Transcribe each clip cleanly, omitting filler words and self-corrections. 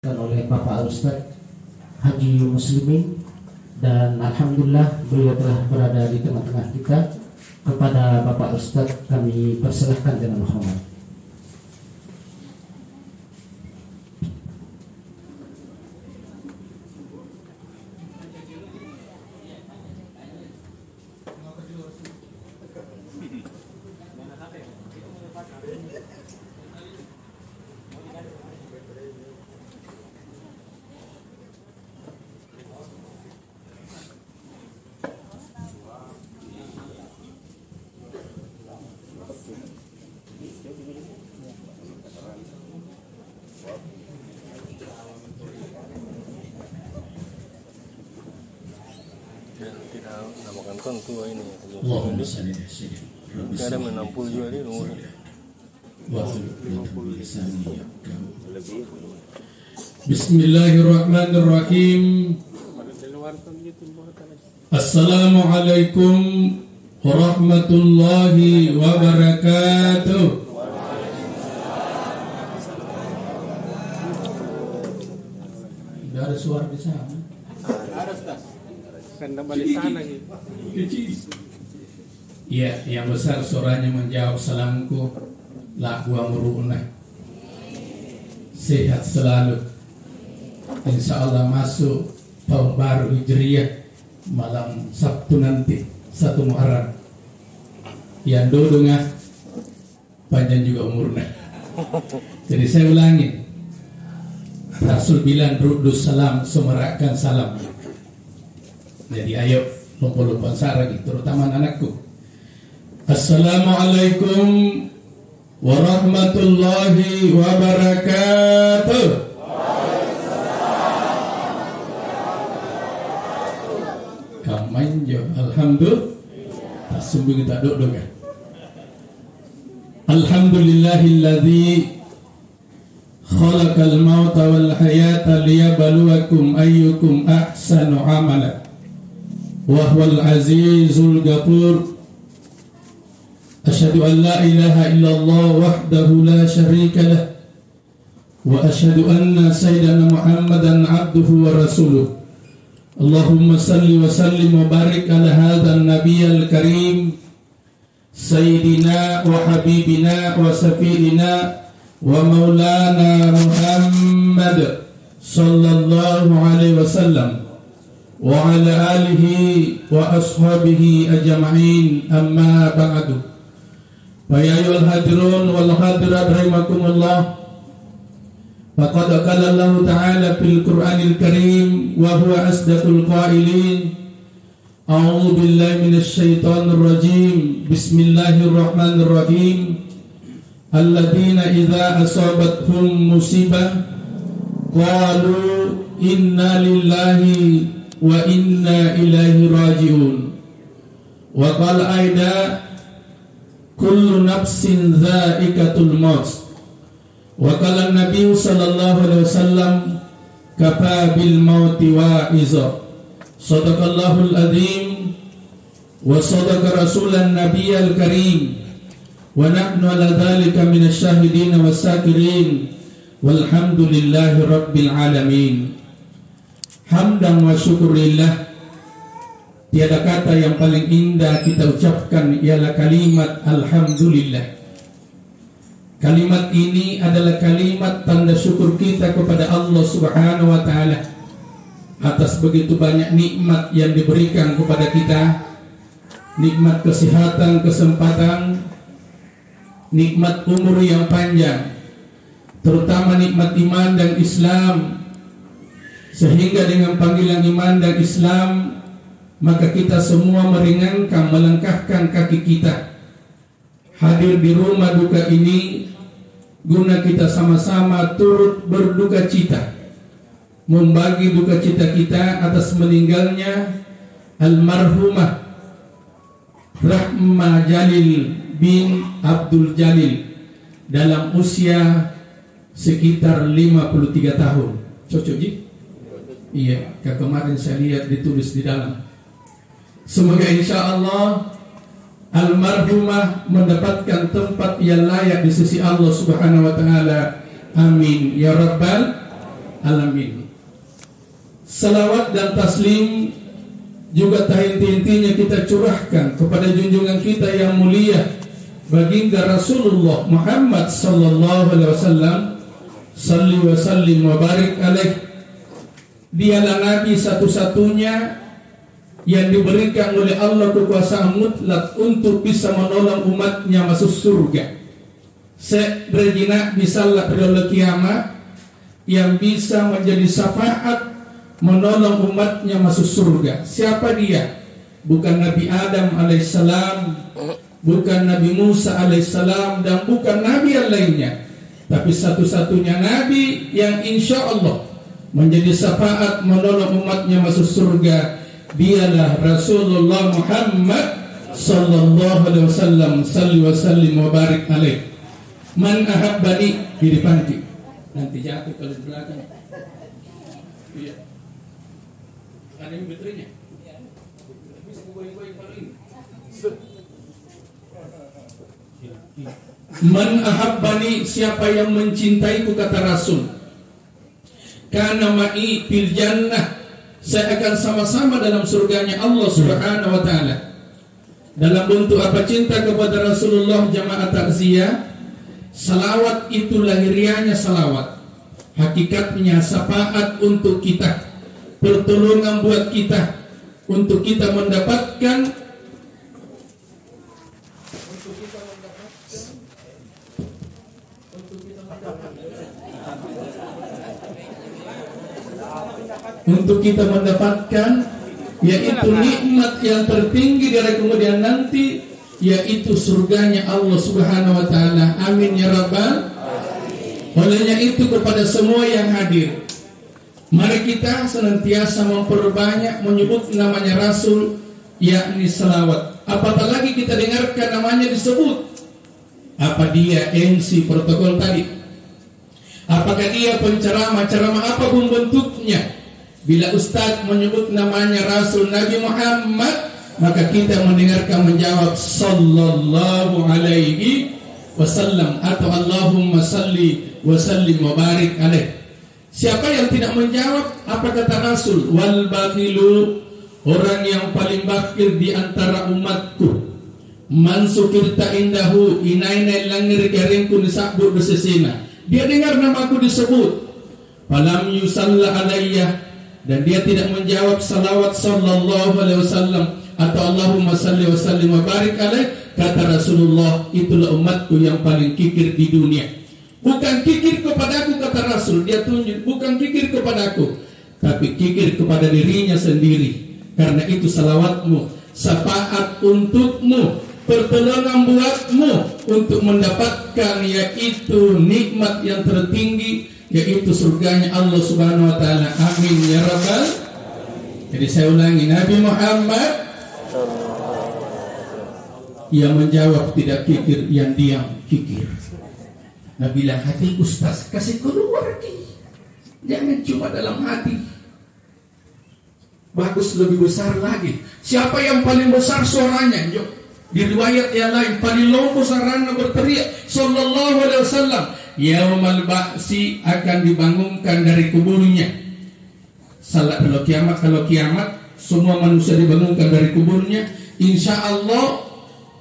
oleh Bapak Ustadz Haji Muslimin, dan alhamdulillah beliau telah berada di tengah-tengah kita. Kepada Bapak Ustadz kami persilahkan dengan hormat. Tidak namakan kan tua ini. Allahumma salli ala Tidak ada 60 juga dia nomor. Bismillahirrahmanirrahim. Assalamualaikum warahmatullahi wabarakatuh. Tidak ada suara di sana. Ada Ustaz. Kena balik sana gitu. Ya, yang besar suaranya menjawab salamku. La gua murunah. Sehat selalu. Insya Allah masuk tahun baru Hijriyah malam Sabtu nanti 1 Muharram. Yang dudungah panjang juga umurnya. Jadi saya ulangi. Rasul bilang rudus salam, semerakkan salam. Jadi ayo lumpur-lumpur lagi, terutama anakku. Assalamualaikum warahmatullahi wabarakatuh. Kamanjo, alhamdulillah. Sungguh kita duduk kan. Alhamdulillahilladzi khalaqal mauta wal hayata liyabluwakum ayyukum ahsanu amala. Wahwal azizul ghafur. Asyhadu an la ilaha illallah wahdahu la syarika lah. Wa asyhadu anna sayyidana Muhammadan abduhu wa rasuluh. Allahumma salli wa sallim wa barik ala hadzal nabiyyil karim sayyidina wa habibina wa safirina wa maulana Muhammad sallallahu alaihi wasallam wa ala alihi wa ashabihi ajma'in, amma ba'du. Fa ya ayyuhal hadirun wal hadirat rahimakumullah. Faqad qala Allah ta'ala fil Qur'anil Karim wa huwa asdaqul qailin. A'udzu billahi minasy syaithanir rajim. Bismillahirrahmanirrahim. Alladzina idza asabathum musibah qalu inna lillahi wa inna ilaihi raji'un. Wa qala aida kullu nafsin dha'iqatul maut. Wa qala an-nabiy sallallahu alaihi wasallam kafa bil mauti wa'iza. Shadaqallahul azim wa sadaqa rasulan nabiyyal karim. Wa nahnu ala dzalika minasy syahidin was-sakirin. Walhamdulillahi rabbil alamin. Hamdan wa syukurillah. Tiada kata yang paling indah kita ucapkan ialah kalimat alhamdulillah. Kalimat ini adalah kalimat tanda syukur kita kepada Allah Subhanahu wa ta'ala atas begitu banyak nikmat yang diberikan kepada kita. Nikmat kesehatan, kesempatan, nikmat umur yang panjang, terutama nikmat iman dan Islam. Sehingga dengan panggilan iman dan Islam, maka kita semua meringankan, melangkahkan kaki kita hadir di rumah duka ini guna kita sama-sama turut berduka cita, membagi duka cita kita atas meninggalnya almarhumah Rahma Jalil bin Abdul Jalil dalam usia sekitar 53 tahun. Cocok Ji? Iya, kemarin saya lihat ditulis di dalam. Semoga insya Allah almarhumah mendapatkan tempat yang layak di sisi Allah Subhanahu wa taala. Amin ya rabbal alamin. Salawat dan taslim juga tak henti-hentinya kita curahkan kepada junjungan kita yang mulia, baginda Rasulullah Muhammad sallallahu alaihi wasallam. Salli wa sallim wa barik alaih. Dialah Nabi satu-satunya yang diberikan oleh Allah kekuasaan mutlak untuk bisa menolong umatnya masuk surga. Sebenarnya bisalah pada kiamat yang bisa menjadi syafaat menolong umatnya masuk surga. Siapa dia? Bukan Nabi Adam alaihissalam, bukan Nabi Musa alaihissalam, dan bukan Nabi yang lainnya, tapi satu-satunya Nabi yang insya Allah menjadi syafaat menolong umatnya masuk surga. Dialah Rasulullah Muhammad sallallahu alaihi wasallam. Salli wa sallim wa barik alaih. Man ahabbani di depan nanti jatuh kalau di belakang. Iya. Ada yang baterainya? Bisa goyang-goyang kalau ini. Man ahabbani, siapa yang mencintaiku kata Rasul, kana ma'i fil jannah, saya akan sama-sama dalam surganya Allah Subhanahu wa taala. Dalam bentuk apa cinta kepada Rasulullah jamaah takziah? Salawat itu lahiriahnya salawat, hakikatnya syafaat untuk kita, pertolongan buat kita, untuk kita mendapatkan yaitu nikmat yang tertinggi dari kemudian nanti, yaitu surganya Allah Subhanahu wa taala. Amin ya rabbal. Olehnya itu kepada semua yang hadir, mari kita senantiasa memperbanyak menyebut namanya Rasul, yakni selawat. Apatah lagi kita dengarkan namanya disebut. Apa dia MC protokol tadi? Apakah dia penceramah, ceramah apapun bentuknya, bila Ustadz menyebut namanya Rasul Nabi Muhammad, maka kita mendengarkan menjawab sallallahu alaihi wasallam atau Allahumma salli wa sallim wa barik alaih. Siapa yang tidak menjawab, apa kata Rasul? Wal bakhilu, orang yang paling bakhil di antara umatku, man sukirta indahu inainai langir garingku disabut bersesina. Dia dengar namaku disebut, falam yusalla alayya, dan dia tidak menjawab salawat sallallahu alaihi wasallam atau Allahumma salli wa sallim wa barik alaih, kata Rasulullah, itulah umatku yang paling kikir di dunia. Bukan kikir kepadaku kata Rasul, dia tunjuk, bukan kikir kepadaku, tapi kikir kepada dirinya sendiri. Karena itu salawatmu, syafaat untukmu, pertolongan buatmu untuk mendapatkan yaitu nikmat yang tertinggi, yaitu surganya Allah Subhanahu wa taala. Amin ya rabbal. Jadi saya ulangi, Nabi Muhammad yang menjawab tidak kikir, yang diam kikir. Nabi bilang, hati ustaz kasih keluar nih, jangan cuma dalam hati. Bagus lebih besar lagi. Siapa yang paling besar suaranya? Yuk. Di riwayat yang lain paling lompo sarana berteriak sallallahu alaihi wasallam, yaumal ba'si, akan dibangunkan dari kuburnya. Salat kalau kiamat semua manusia dibangunkan dari kuburnya, insya Allah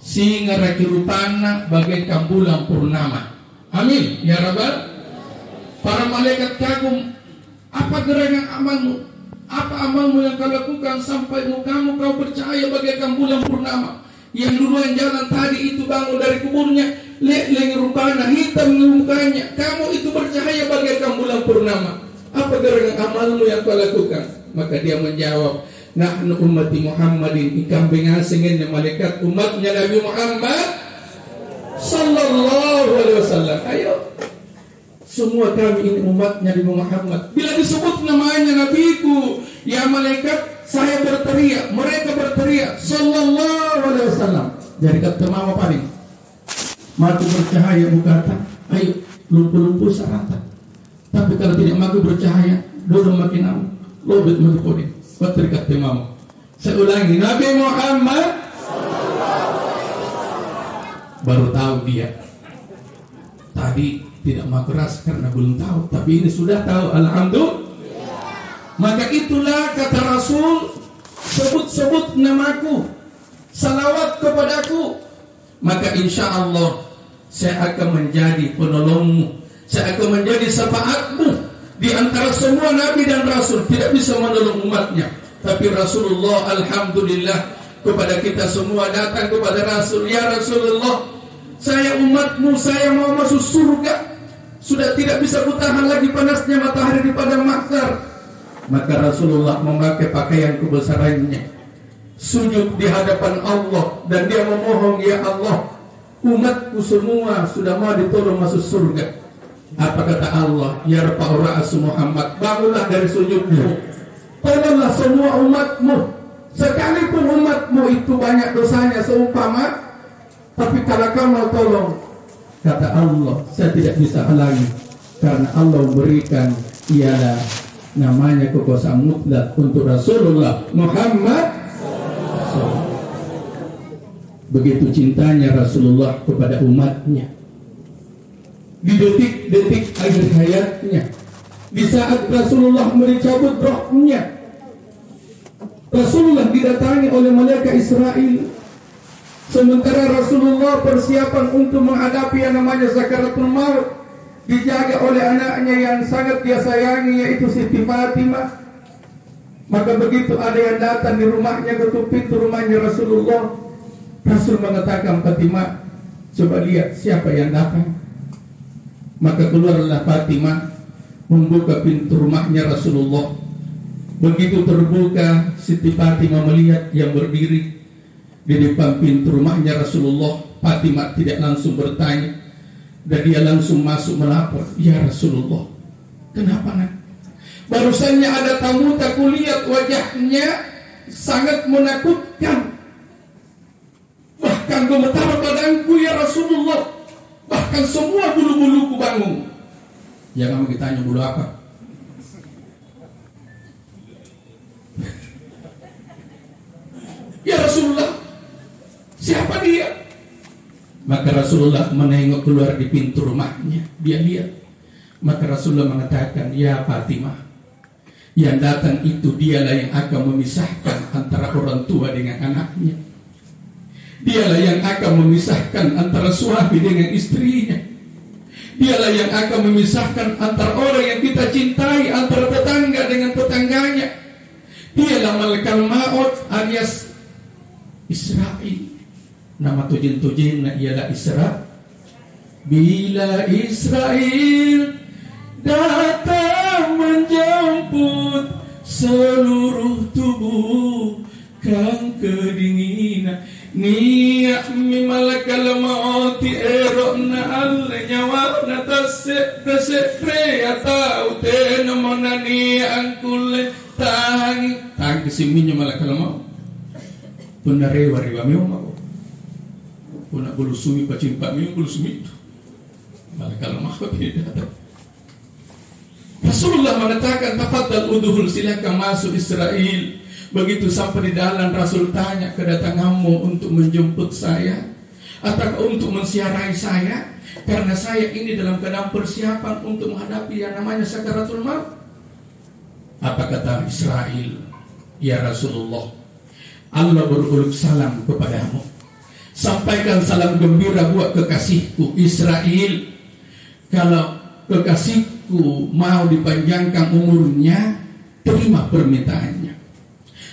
sehingga rakirupana bagaikan bulan purnama. Amin ya rabbal. Para malaikat kagum, apa gerangan amalmu? Apa amalmu yang kau lakukan sampai mukamu kau percaya bagaikan bulan purnama? Yang duluan jalan tadi itu bangun dari kuburnya, leleng rupanya, hitam mukanya, kamu itu bercahaya bagaikan bulan purnama. Apa gerangan amalmu yang kau lakukan? Maka dia menjawab, nahnu ummati Muhammadin, ikambing asingin malaikat umatnya Nabi Muhammad sallallahu alaihi wasallam. Ayo, semua kami ini umatnya Nabi Muhammad. Bila disebut namanya Nabiku, ya malaikat, saya berteriak, mereka berteriak sallallahu alaihi wasallam. Jadi kata mama paling mati bercahaya berkata, ayo lumpuh-lumpuh sarata. Tapi kalau tidak mati bercahaya, dorong makin aman, lobet makin kode. Betul kata mama. Saya ulangi, Nabi Muhammad baru tahu dia. Tadi tidak mau keras karena belum tahu, tapi ini sudah tahu, alhamdulillah. Maka itulah kata Rasul, sebut-sebut namaku, salawat kepadaku, maka insya Allah saya akan menjadi penolongmu, saya akan menjadi syafaatmu. Di antara semua Nabi dan Rasul tidak bisa menolong umatnya, tapi Rasulullah alhamdulillah kepada kita semua datang kepada Rasul, ya Rasulullah, saya umatmu, saya mau masuk surga, sudah tidak bisa bertahan lagi panasnya matahari di padang mahsyar. Maka Rasulullah memakai pakaian kebesarannya, sujud di hadapan Allah, dan dia memohon, ya Allah, umatku semua sudah mau ditolong masuk surga. Apa kata Allah? Yarfa'u ra'su Muhammad, bangunlah dari sujudmu, tolonglah semua umatmu, sekalipun umatmu itu banyak dosanya seumpama, tapi kalau kau mau tolong, kata Allah, saya tidak bisa halangi, karena Allah memberikan ialah namanya kekuasaan mutlak untuk Rasulullah Muhammad. Begitu cintanya Rasulullah kepada umatnya, di detik-detik akhir hayatnya, di saat Rasulullah mencabut rohnya, Rasulullah didatangi oleh malaikat Israel. Sementara Rasulullah persiapan untuk menghadapi yang namanya sakaratul maut, dijaga oleh anaknya yang sangat dia sayangi, yaitu Siti Fatimah. Maka begitu ada yang datang di rumahnya, ketuk pintu rumahnya Rasulullah, Rasul mengatakan, Fatimah, coba lihat siapa yang datang. Maka keluarlah Fatimah, membuka pintu rumahnya Rasulullah. Begitu terbuka, Siti Fatimah melihat yang berdiri di depan pintu rumahnya Rasulullah. Fatimah tidak langsung bertanya, dan dia langsung masuk melapor, ya Rasulullah, kenapa nak? Barusannya ada tamu, tak kulihat wajahnya sangat menakutkan, bahkan gemetar badanku ya Rasulullah, bahkan semua bulu-buluku bangun. Jangan ditanya bulu apa. Ya Rasulullah, siapa dia? Maka Rasulullah menengok keluar di pintu rumahnya, dia lihat. Maka Rasulullah mengatakan, ya Fatimah, yang datang itu dialah yang akan memisahkan antara orang tua dengan anaknya. Dialah yang akan memisahkan antara suami dengan istrinya. Dialah yang akan memisahkan antara orang yang kita cintai, antara tetangga dengan tetangganya. Dialah malaikat maut alias Israil. Nama tujen-tujennya ialah Isra. Bila Israel datang menjemput seluruh tubuh kan kedinginan, niat mi malakal mauti erokna alle nyawana tasek pre atau tena monani angkule tangi siminya malakal maut punarewa riwa mioma puna bulu sumi pacimpa mi bulu sumi itu malakal maut beda. Rasulullah mengatakan, tafadhal udhul, silakan masuk Israel. Begitu sampai di dalam, Rasul tanya, kedatanganmu untuk menjemput saya atau untuk mensiarai saya? Karena saya ini dalam keadaan persiapan untuk menghadapi yang namanya sakaratul maut. Apa kata Israel? Ya Rasulullah, Allah beruluk salam kepadamu. Sampaikan salam gembira buat kekasihku Israel. Kalau kekasihku mau dipanjangkan umurnya, terima permintaannya.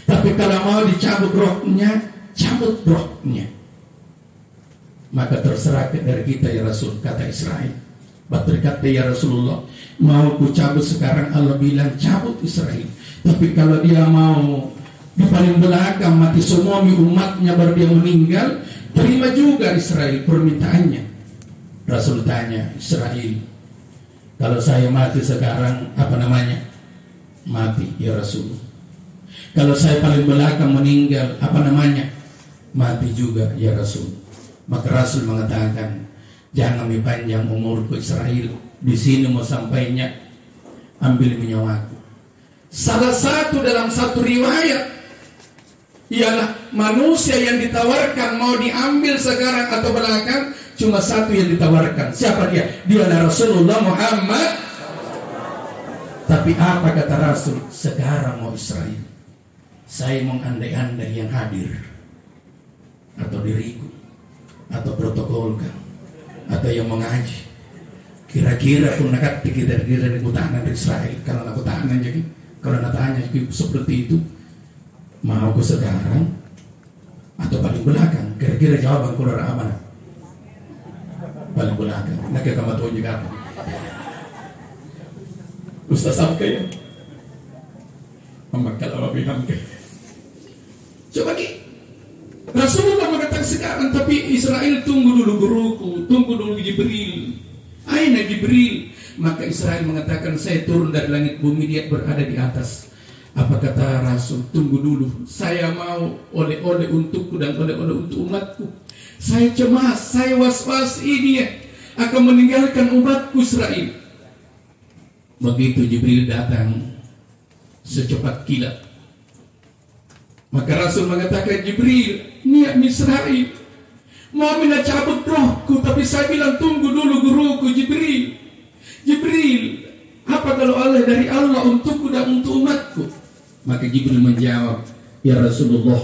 Tapi kalau mau dicabut rohnya, cabut rohnya. Maka terserah dari kita ya Rasul, kata Israel. Berkata ya Rasulullah, mau ku cabut sekarang, Allah bilang cabut Israel. Tapi kalau dia mau di paling belakang mati semua umatnya baru dia meninggal, terima juga Israel permintaannya. Rasul tanya Israel, kalau saya mati sekarang, apa namanya? Mati ya Rasul. Kalau saya paling belakang meninggal, apa namanya? Mati juga ya Rasul. Maka Rasul mengatakan, jangan dipanjang umurku Israel. Di sini mau sampainya, ambil nyawaku. Salah satu dalam satu riwayat ialah manusia yang ditawarkan mau diambil sekarang atau belakang, Cuma satu yang ditawarkan. Siapa dia? Dialah Rasulullah Muhammad. Tapi apa kata Rasul? Sekarang mau Israel, saya mengandai-andai yang hadir, atau diriku, atau protokolkan, atau yang mengaji. Kira-kira pun nak kira-kira di tahanan di Israel. Kalau aku tahanan jadi, kalau nak tanya seperti itu, mau ke sekarang atau paling belakang? Kira-kira jawaban keluar amanah paling belakang. Nak kamu tahu juga apa? Ustaz sampai ya. Memakal apa bilang ke? Coba ni. Rasulullah mengatakan sekarang, tapi Israel tunggu dulu guruku, tunggu dulu Jibril. Aina Jibril? Maka Israel mengatakan, saya turun dari langit bumi, dia berada di atas. Apa kata Rasul? Tunggu dulu, saya mau oleh-oleh untukku dan oleh-oleh untuk umatku. Saya cemas, saya was-was, ini ya akan meninggalkan umatku Israel. Begitu Jibril datang secepat kilat, maka Rasul mengatakan, Jibril, niat Israel mau minta cabut rohku, tapi saya bilang tunggu dulu guruku Jibril. Jibril, apa kalau Allah dari Allah untukku dan untuk umatku? Maka Jibril menjawab, ya Rasulullah,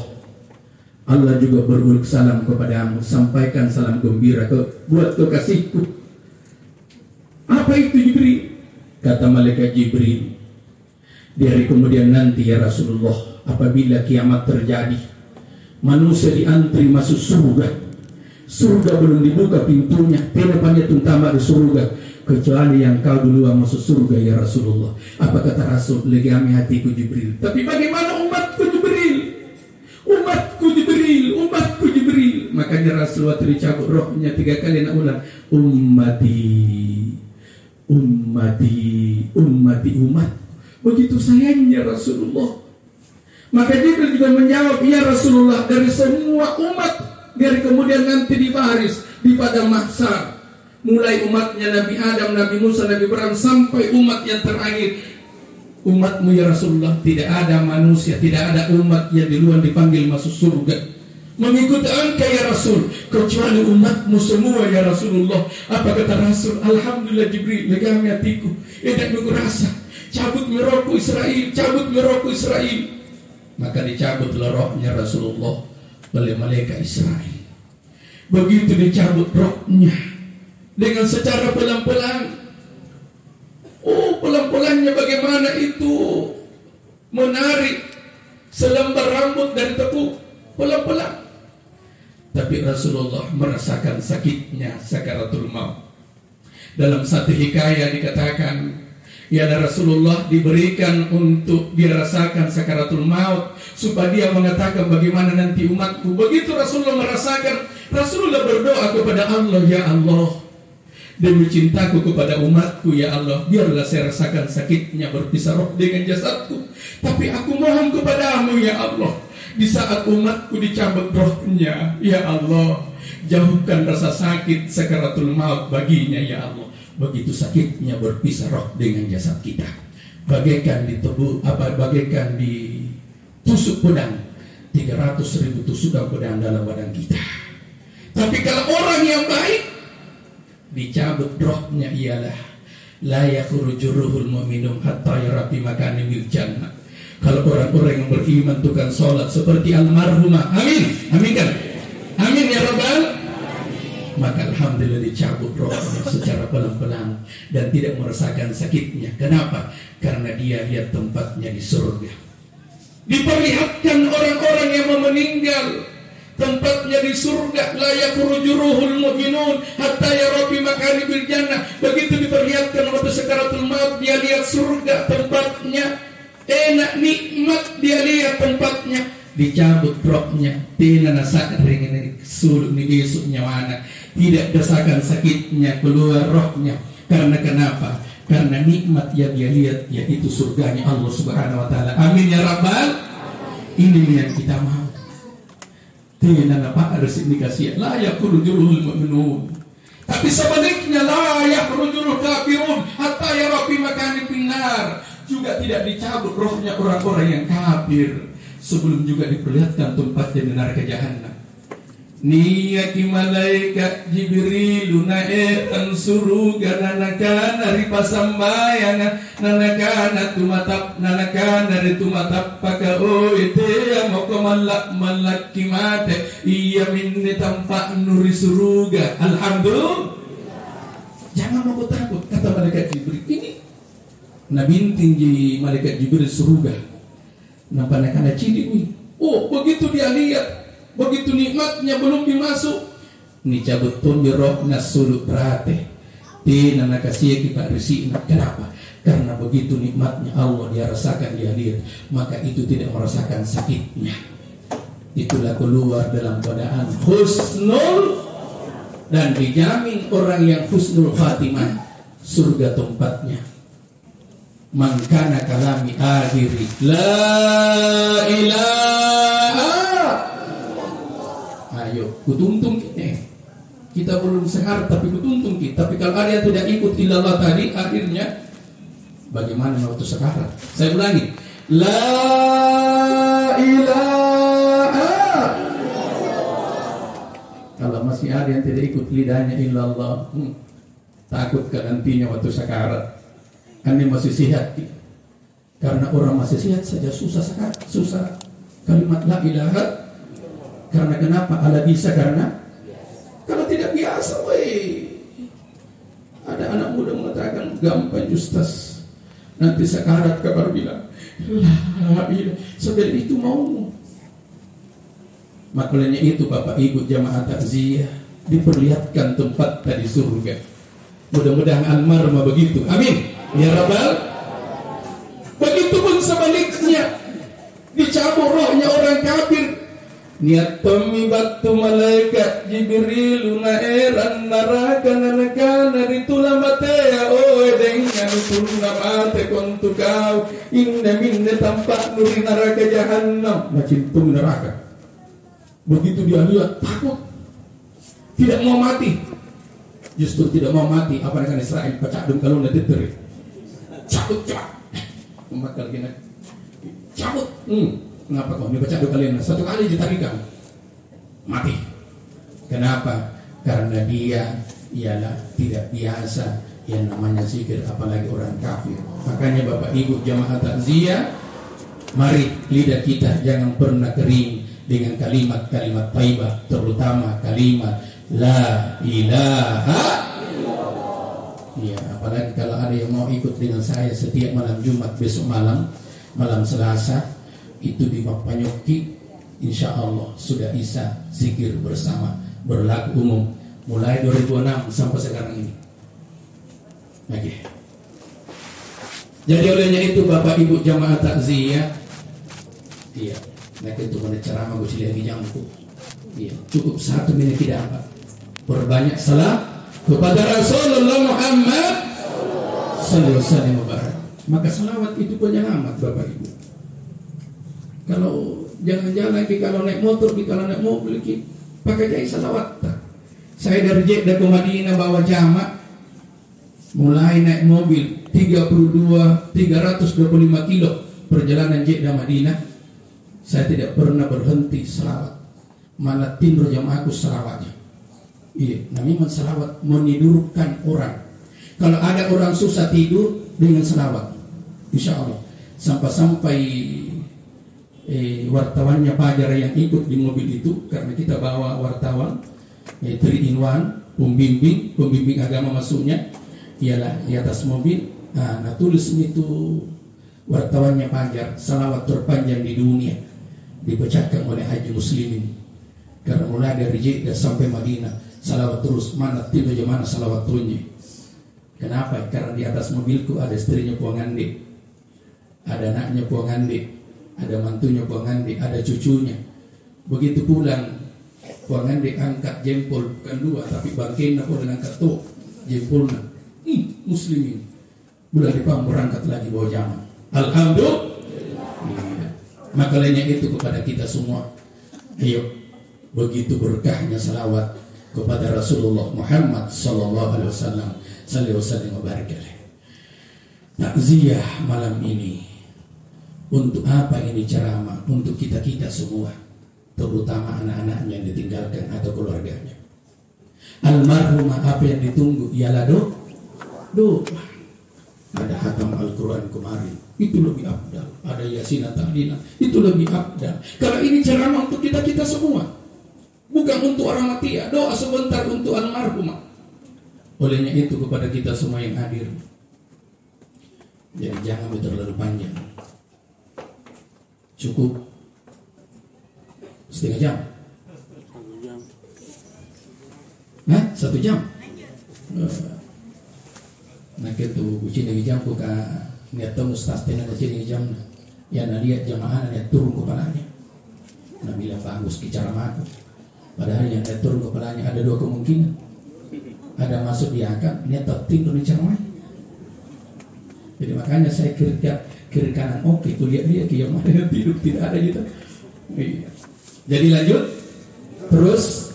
Allah juga berulang salam kepadamu, sampaikan salam gembira buat kekasihku. Apa itu Jibril? Kata malaikat Jibril, di hari kemudian nanti ya Rasulullah, apabila kiamat terjadi, manusia diantri masuk surga. Surga belum dibuka pintunya, teleponnya tuntama di surga, kecuali yang kau duluan masuk surga ya Rasulullah. Apa kata Rasul? Legami hatiku Jibril. Tapi bagaimana umatku Jibril? Umatku Jibril, umatku Jibril. Makanya Rasulullah dicabut rohnya 3 kali nak ulang, ummati, umat. Begitu sayangnya Rasulullah. Maka Jibril juga menjawab, ya Rasulullah, dari semua umat, dari kemudian nanti di baris di padang mahsyar, mulai umatnya Nabi Adam, Nabi Musa, Nabi Ibrahim sampai umat yang terakhir, umatmu ya Rasulullah, tidak ada manusia, tidak ada umat yang duluan dipanggil masuk surga mengikuti engkau ya Rasul, kecuali umatmu semua ya Rasulullah. Apa kata Rasul? Alhamdulillah Jibril, legami hatiku, edak aku rasa, cabut merohku Israel, cabut merohku Israel. Maka dicabutlah rohnya Rasulullah oleh malaikat Israel. Begitu dicabut rohnya dengan secara pelan-pelan. Oh, pelan-pelannya bagaimana itu menarik selembar rambut dari tepuk, pelan-pelan. Tapi Rasulullah merasakan sakitnya sakaratul maut. Dalam satu hikayat dikatakan, ya Rasulullah diberikan untuk dirasakan sakaratul maut supaya dia mengatakan bagaimana nanti umatku. Begitu Rasulullah merasakan, Rasulullah berdoa kepada Allah, ya Allah, demi cintaku kepada umatku ya Allah, biarlah saya rasakan sakitnya berpisah roh dengan jasadku, tapi aku mohon kepadamu ya Allah, di saat umatku dicabut rohnya ya Allah, jauhkan rasa sakit sakaratul maut baginya ya Allah. Begitu sakitnya berpisah roh dengan jasad kita, bagaikan bagaikan ditusuk pedang, 300.000 tusukan pedang dalam badan kita. Tapi kalau orang yang baik, dicabut rohnya ialah la yakhruju ruhul mu'minun hatta yara fi makanin bil jannah. Kalau orang-orang yang beriman tukang sholat seperti almarhumah, amin, amin kan, amin ya rabbal, maka alhamdulillah dicabut rohnya secara pelan-pelan dan tidak merasakan sakitnya. Kenapa? Karena dia lihat tempatnya di surga. Diperlihatkan orang-orang yang mau meninggal tempatnya di surga, la yakhruju ruhul mu'minun hatta yara fi makanin bil jannah. Begitu diperlihatkan waktu sakaratul maut, dia lihat surga tempatnya enak, nikmat, dia lihat tempatnya. Dicabut rohnya, tina nasakan ring suluk ni besok nyawana, tidak rasakan sakitnya keluar rohnya. Karena kenapa? Karena nikmat yang dia lihat yaitu surganya Allah Subhanahu wa taala. Amin ya rabbal. Ini yang kita mau. Tina napa harus indikasi la yakhrujuhul mu'minun. Tapi sebaliknya la yakhrujuhul kafirun hatta yara fi makanin finnar. Juga tidak dicabut rohnya orang-orang yang kafir sebelum juga diperlihatkan tempatnya di neraka jahanam. Niyaki malaikat Jibrilu naetan suruga nanakana ripasambayana nanakana tumatap paka oite moko malak kimate iya minne tampak nuri suruga. Alhamdulillah. Jangan mau takut kata malaikat Jibril. Ini nabintin ji malaikat Jibril suruga. Nampak nakana cilik nih. Oh begitu dia lihat. Begitu nikmatnya belum dimasuk, ni cabut tombiro nasulu prate, tina nakasih kita risi. Kenapa? Karena begitu nikmatnya Allah dia rasakan, dia lihat, maka itu tidak merasakan sakitnya. Itulah keluar dalam keadaan husnul, dan dijamin orang yang husnul khatimah surga tempatnya. Man kana kalami akhiri la ilaha. Ayo, kutuntung kita belum sehat tapi kutuntung kita. Tapi kalau ada yang tidak ikut ilallah tadi, akhirnya bagaimana waktu sekarang? Saya ulangi, la ilaha. Kalau masih ada yang tidak ikut lidahnya illallah, takut ke nantinya waktu sekarang. Anda masih sehat, karena orang masih sehat saja susah sekali, susah kalimat la ilaha. Karena kenapa? Ala bisa karena kalau tidak biasa, ada anak muda mengatakan gampang Ustaz, nanti sekarat kabar bilang la ilaha. Sebenarnya itu maumu. Makanya itu Bapak Ibu jamaah takziah diperlihatkan tempat tadi surga. Mudah-mudahan almarhum begitu. Amin. Ya Rabbal. Begitupun sebaliknya, dicabut rohnya orang kafir. Niat batu malaikat Jibril naeran naraka nanakana ritula matea dengan turuna mate kontu kau inna minne tampak nuri neraka jahannam macintung neraka. Begitu dia lihat takut, tidak mau mati, justru tidak mau mati. Apa dengan Israel pecah dong kalau nanti teri cabut bakal gini cabut. Kenapa kau dibaca dua kali? Satu kali ditarik kamu mati. Kenapa? Karena dia ialah tidak biasa yang namanya zikir, apalagi orang kafir. Makanya Bapak Ibu jamaah takziah, mari lidah kita jangan pernah kering dengan kalimat-kalimat thayyibah, terutama kalimat la ilaha. Ya, apalagi kalau ada yang mau ikut dengan saya setiap malam Jumat, besok malam Selasa itu di Mapanyoki, insya Allah sudah bisa zikir bersama, berlaku umum mulai 2006 sampai sekarang ini. Oke. Jadi olehnya itu Bapak Ibu jamaah takziah, iya, nah itu mana ceramah gue lagi jamku, iya, cukup 1 menit tidak apa, berbanyak salam kepada Rasulullah Muhammad sallallahu alaihi wasallam. Maka salawat itu penyelamat Bapak Ibu. Kalau jangan-jangan kalau naik motor, kalau naik mobil pakai jai salawat. Saya dari Jeddah ke Madinah bawa jamaah, mulai naik mobil 325 kilo perjalanan Jeddah Madinah, saya tidak pernah berhenti salawat. Mana timbul jamaahku salawatnya. Iya, namanya salawat menidurkan orang. Kalau ada orang susah tidur dengan salawat, insya Allah sampai wartawannya Pajar yang ikut di mobil itu, karena kita bawa wartawan 3-in-1, pembimbing agama masuknya ialah di atas mobil. Nah tulis itu wartawannya Pajar, salawat terpanjang di dunia dipecahkan oleh Haji Muslimin, karena mulai dari Jeddah sampai Madinah salawat terus, mana tiba mana salawat turunnya. Kenapa? Karena di atas mobilku ada istrinya Puang Ande, ada anaknya Puang Ande, ada mantunya Puang Ande, ada cucunya. Begitu pulang Puang Ande angkat jempol, bukan 2 tapi bangkena pun angkat tuh jempolnya. Muslimin bulan depan berangkat lagi bawa jamaah. Alhamdulillah. Iya. Makanya itu kepada kita semua, ayo, begitu berkahnya salawat kepada Rasulullah Muhammad sallallahu alaihi wasallam. Sallallahu alaihi wasallam. Takziah malam ini untuk apa ini ceramah? Untuk kita semua. terutama anak-anaknya yang ditinggalkan atau keluarganya. Almarhumah apa yang ditunggu ialah doa. Ada hatam Al-Quran kemarin, itu lebih afdal. Ada Yasin Ta'lina, itu lebih afdal. Kalau ini ceramah untuk kita semua, bukan untuk orang mati ya. Doa sebentar untuk almarhumah. Olehnya itu kepada kita semua yang hadir, jadi jangan terlalu panjang. Cukup setengah jam. Nah, 1 jam. Nah gitu kucing lagi jam buka niat tahu ustaz tena kucing lagi jam ya na lihat jamaah niat turun kepalanya. Nah bilang bagus bicara aku. Padahal yang niat turun kepalanya ada 2 kemungkinan. Ada masuk di akal niat tertidur di ceramah. Jadi makanya saya kiri kanan oke tuh lihat dia yang mana yang tidur tidak ada gitu. Iya. Jadi lanjut terus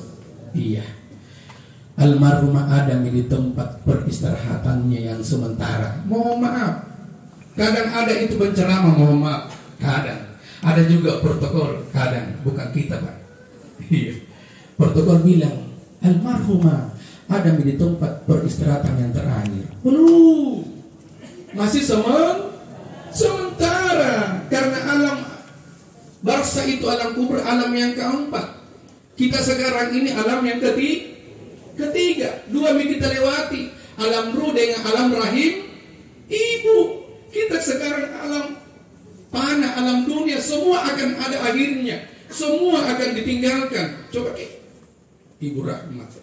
iya. Almarhumah Adam di tempat peristirahatannya yang sementara. Mohon maaf, kadang ada itu penceramah, mohon maaf. Kadang ada juga protokol, kadang bukan kita Pak. Iya. Protokol bilang almarhumah Adam di tempat peristirahatan yang terakhir. Belum, masih sementara. Karena alam barzah itu alam kubur, alam yang keempat. Kita sekarang ini alam yang ketiga. 2 kita lewati, alam ruh dengan alam rahim ibu. Kita sekarang alam panah, alam dunia, semua akan ada akhirnya, semua akan ditinggalkan. Coba ibu rahmat.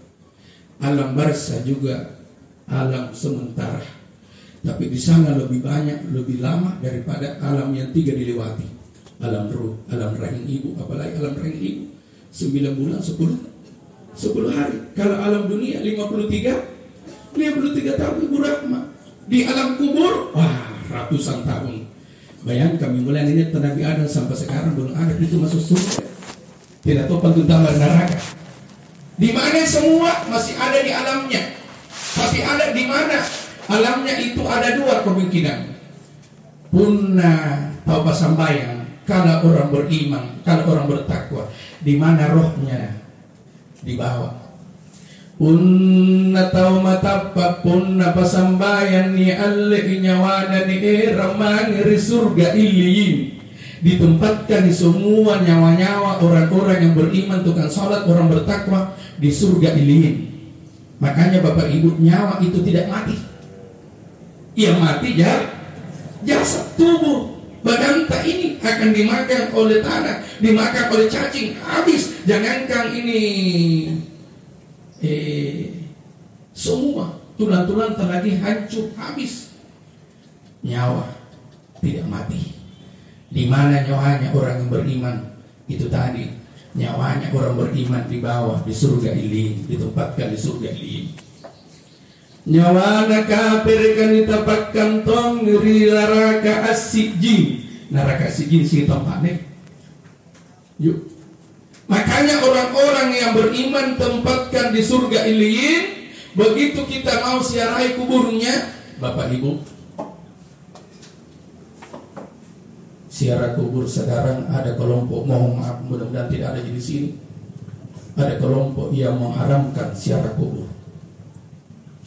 Alam barzah juga alam sementara, tapi di sana lebih banyak, lebih lama daripada alam yang 3 dilewati. Alam ruh, alam rahim ibu, apalagi alam rahim ibu 9 bulan 10 hari. Kalau alam dunia 53 tahun ibu rahmat. Di alam kubur wah ratusan tahun. Bayangkan kami mulai ini Nabi Adam sampai sekarang belum ada itu masuk surga. Tidak tahu tentang neraka. Di mana semua masih ada di alamnya. Tapi ada di mana alamnya itu ada 2 kemungkinan. Punna taubat sambayang kalau orang beriman, kalau orang bertakwa, di mana rohnya di bawah. Punna taumatapa punna pasambayan ni alle nyawana ni ramang ri surga iliyin. Ditempatkan di semua nyawa-nyawa orang-orang yang beriman, tukang salat, orang bertakwa di surga iliyin. Makanya Bapak Ibu, nyawa itu tidak mati. Yang mati jasad tubuh. Badan tak ini akan dimakan oleh tanah, dimakan oleh cacing, habis. Jangankan ini semua tulang-tulang lagi hancur, habis. Nyawa tidak mati. Di mana nyawanya orang yang beriman? Itu tadi, nyawanya orang beriman di bawah di surga ilin, ditempatkan di surga ilin. Nyawana kafir kan ditempatkan tong ngeri neraka asijin. Neraka asijin sih tempatnya. Yuk. Makanya orang-orang yang beriman tempatkan di surga iliyin. Begitu kita mau ziarahi kuburnya, Bapak Ibu, ziarah kubur sekarang ada kelompok, mohon maaf mudah-mudahan tidak ada di sini. Ada kelompok yang mengharamkan ziarah kubur.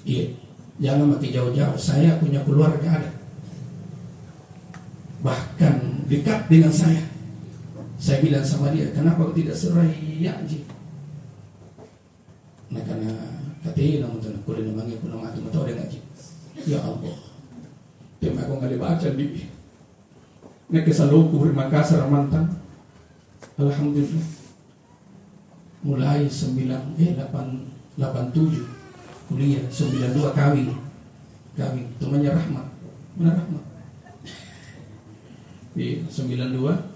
Iya, jangan mati jauh-jauh. Saya punya keluarga ada, bahkan dekat dengan saya. Saya bilang sama dia, kenapa kau tidak serai ya Ji? Nah karena katanya namun kulit namanya pulang mati atau ada ngaji. Ya Allah, tema aku nggak dibaca di. Nek kesaluku di Makassar Mantan. Alhamdulillah. Mulai 87 kuliah, 92 kawin. Temannya Rahmat. Benar Rahmat. Di 92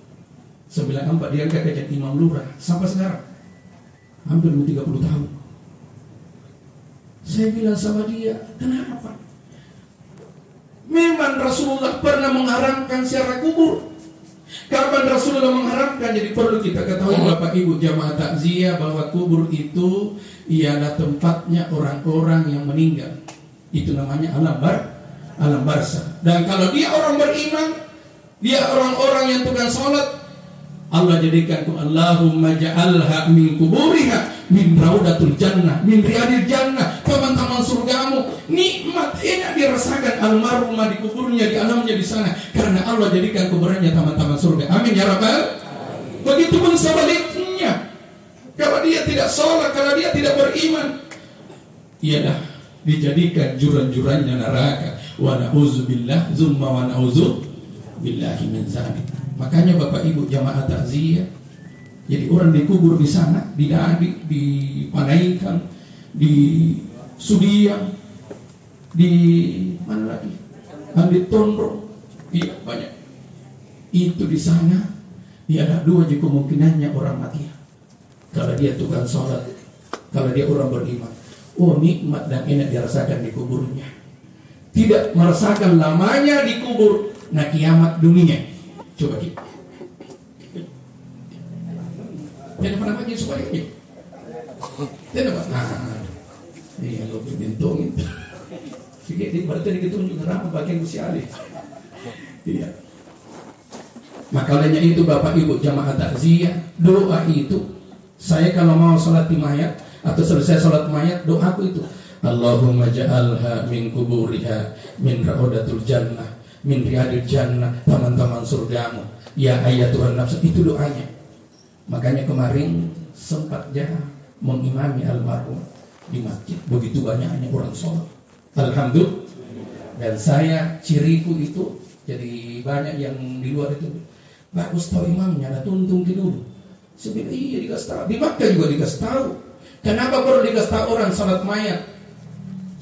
94 dia angkat jadi imam lurah sampai sekarang hampir 30 tahun. Saya bilang sama dia, kenapa? Memang Rasulullah pernah mengharamkan ziarah kubur. Kapan Rasulullah mengharamkan? Jadi perlu kita ketahui Bapak Ibu jamaah takziah bahwa kubur itu ialah tempatnya orang-orang yang meninggal. Itu namanya alam barzah. Dan kalau dia orang beriman, dia orang-orang yang tukang sholat, Allah jadikan Allahumma ja'alha min kuburiha min raudatul jannah min riyadil jannah, teman-teman surgamu. Nikmat enak dirasakan almarhumah di kuburnya, di alamnya di sana, karena Allah jadikan kuburannya teman-teman surga. Amin ya rabbal. Begitupun sebaliknya, kalau dia tidak sholat, kalau dia tidak beriman, ialah dijadikan juran-jurannya neraka. Wa na'udzubillah zumma wa na'udzubillahi min zalik. Makanya Bapak Ibu jamaah takziah, jadi orang dikubur di sana, dipanaikan, di Sudiang, di mana lagi, Andi Tondro, iya banyak. Itu di sana, ialah dua je kemungkinannya orang mati. Kalau dia tukang sholat, kalau dia orang beriman, oh nikmat dan enak dirasakan di kuburnya. Tidak merasakan lamanya di kubur, nah kiamat dunia. Coba kita. Tidak pernah bagi supaya ini. Tidak apa? Nah, ini yang lebih bintungin. Sikit ini berarti ditunjuk kenapa bagian usia alih. Iya. Maka olehnya itu Bapak Ibu jamaah takziah, doa itu saya kalau mau sholat di mayat atau selesai sholat mayat, doaku itu Allahumma ja'alha min kuburiha min raudatul jannah min riyadil jannah, teman-teman surgamu ya ayatul nafs. Itu doanya. Makanya kemarin sempat mengimami almarhum di masjid, begitu banyaknya orang sholat, alhamdulillah. Dan saya ciriku itu jadi banyak yang di luar itu bagus tahu imamnya, ada tuntung dulu. Sebenarnya iya dikasih tahu, di Makkah juga dikasih tahu. Kenapa perlu dikasih tahu orang salat mayat?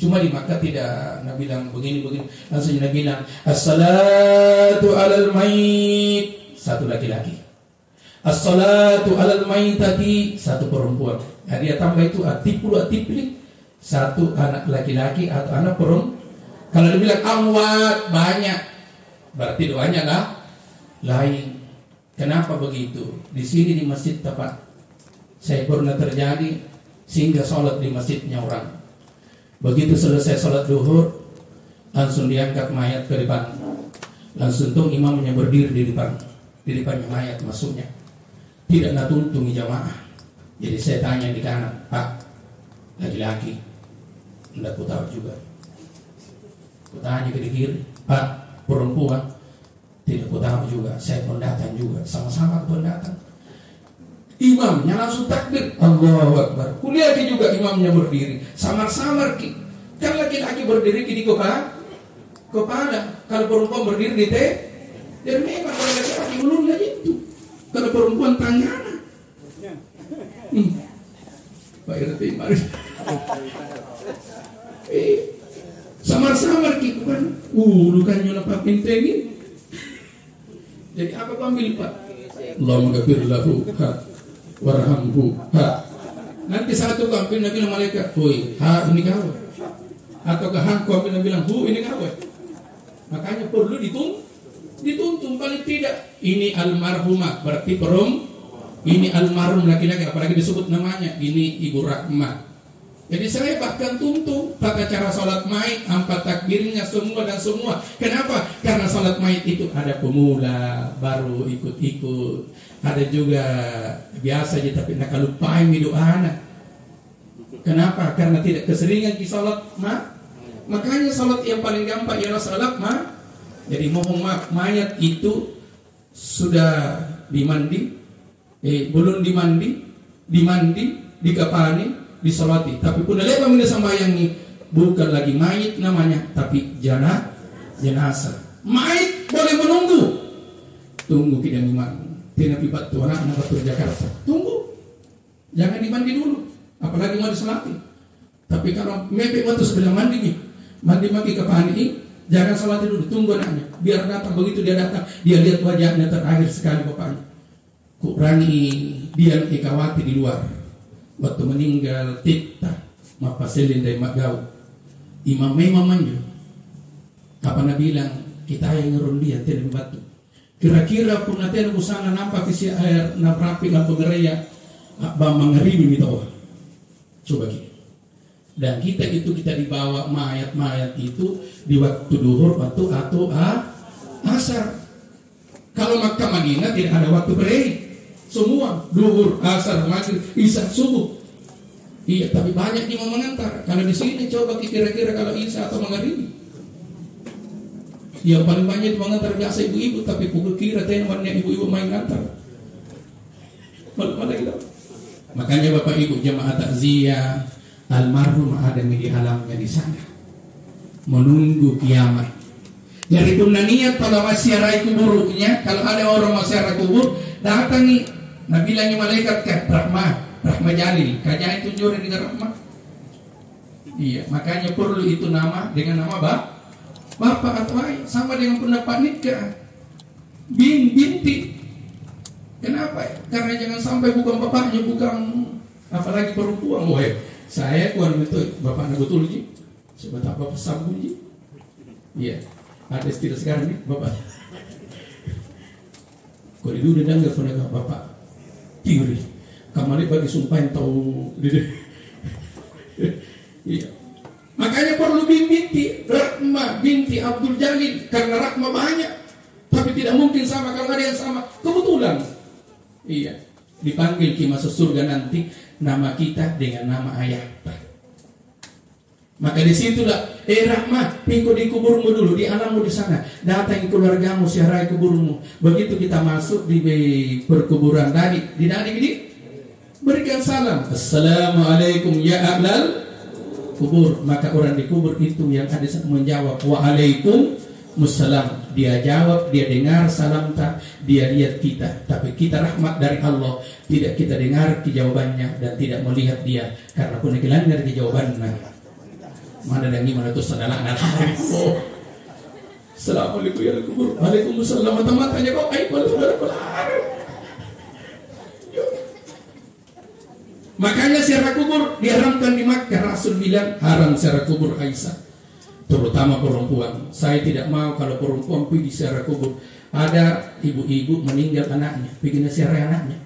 Cuma di Makkah tidak, Nabi bilang begini, langsung Nabi bilang as-salatu alal mayit, satu laki-laki, as-salatu alal mayitati, satu perempuan. Nah, dia tambah itu atipli, satu anak laki-laki atau anak perempuan. Kalau dia bilang amwat banyak, berarti doanya lah lain. Kenapa begitu? Di sini di masjid tempat saya pernah terjadi, sehingga sholat di masjidnya orang. Begitu selesai sholat duhur, langsung diangkat mayat ke depan. Langsung tuh imamnya berdiri di depannya mayat masuknya. Tidak nak tuntungi jamaah. Jadi saya tanya di kanan, Pak, laki-laki, tidak ku tahu juga. Ku tanya ke kiri, Pak, perempuan, tidak ku tahu juga. Saya pendatang juga, sama-sama pendatang. Imamnya langsung takbir, Allahu Akbar. Kuliah juga imamnya berdiri, samar-samar ki. Kan laki-laki berdiri di kepala. Kalau perempuan berdiri di teh. Dan memang kalau laki-laki belum lagi itu. Kalau perempuan tangan. Pak RT mari. Samar-samar ki kan. Lukannya lepas pintu ini. Jadi apa kau ambil Pak? Allahumma ghafir lahu warhamhu. Nanti satu kau ambil Nabi malaikat, "Hoi, ini kau." Atau kau ambil bilang, "ini kau." Makanya perlu dituntun paling tidak. Ini almarhumah berarti ini almarhum laki-laki, apalagi disebut namanya, ini Ibu Rahmah. Jadi saya bahkan tuntun tata cara sholat mayit, 4 takbirnya semua dan semua. Kenapa? Karena sholat mayit itu ada pemula, baru ikut-ikut, ada juga biasa aja tapi nak lupain doa. Kenapa? Karena tidak keseringan di sholat makanya sholat yang paling gampang ialah sholat Jadi mohon maaf, mayat itu sudah dimandi, belum dimandi, dikafani, disolati. Tapi pun ada yang sambayangi, bukan lagi mayit namanya, tapi jenazah. Mayit boleh menunggu. Tunggu kita imam. Tidak pibat tu anak ke Jakarta. Tunggu. Jangan dimandi dulu. Apalagi mau disolati. Tapi kalau mepet waktu sebelum mandi mandi kafani, jangan solati dulu. Tunggu anaknya. Biar datang, begitu dia datang, dia lihat wajahnya terakhir sekali bapaknya. Kurangi dia ikawati di luar. Waktu meninggal tita mapaselin dari magau imam manjo apa nabi bilang kita yang ngerun dia tidak batu kira-kira pun nanti ada busana nampak isi air naprapi lampu ngereya apa mengeribi mitawa coba gitu. Dan kita dibawa mayat itu di waktu duhur atau asar. Kalau Makkah Madinah tidak ada waktu break. Semua duhur, asar, maghrib, isya, subuh. Iya, tapi banyak imam mengantar. Kalau di sini coba kira-kira kalau isya atau maghrib. Yang paling banyak itu mengantar biasa ibu-ibu, tapi pukul kira temannya ibu-ibu main ngantar. Malah gitu. Makanya Bapak Ibu jemaah takziah, almarhum ada di alamnya di sana, menunggu kiamat. Jadi punya niat kalau masih rai kuburnya, kalau ada orang masih rai kubur, datangi. Nah bilangnya malaikat kan, rahmah jalil, kerjaan itu juri dengan rahmah. Iya, makanya perlu itu nama dengan nama bapak atau ayah, sama dengan pendapat nikah, binti. Kenapa? Karena jangan sampai bukan bapaknya, bukan apalagi perempuan. Wah, saya kuan betul, bapaknya betul ji. Sebab apa pesambung ji? Iya, ada istilah sekarang nih, bapak. Kau dulu udah nggak pernah bapak tiuri. Kamali bagi sumpah yang tahu iya. Makanya perlu binti Rahma binti Abdul Jalil, karena Rahma banyak, tapi tidak mungkin sama. Kalau ada yang sama, kebetulan. Iya, dipanggil ki masuk surga nanti nama kita dengan nama ayah. Maka disitulah Rahmah, pingko di kuburmu dulu, di alammu di sana, datangi keluargamu, siarai kuburmu. Begitu kita masuk di perkuburan tadi, berikan salam, assalamualaikum ya ahlal kubur. Maka orang di kubur itu yang ada menjawab waalaikumsalam. Dia jawab, dia dengar salam tak, dia lihat kita. Tapi kita rahmat dari Allah, tidak kita dengar jawabannya dan tidak melihat dia, karena pun kehilangan dari jawabannya. Mana dan gimana tuh saudara anak. Assalamualaikum ya kubur. Waalaikumsalam. Mata-matanya kok aib Makanya ziarah kubur diharamkan di Makkah. Rasul bilang haram ziarah kubur Aisyah, terutama perempuan. Saya tidak mau kalau perempuan pergi ziarah kubur. Ada ibu-ibu meninggal anaknya, pergi ziarah anaknya,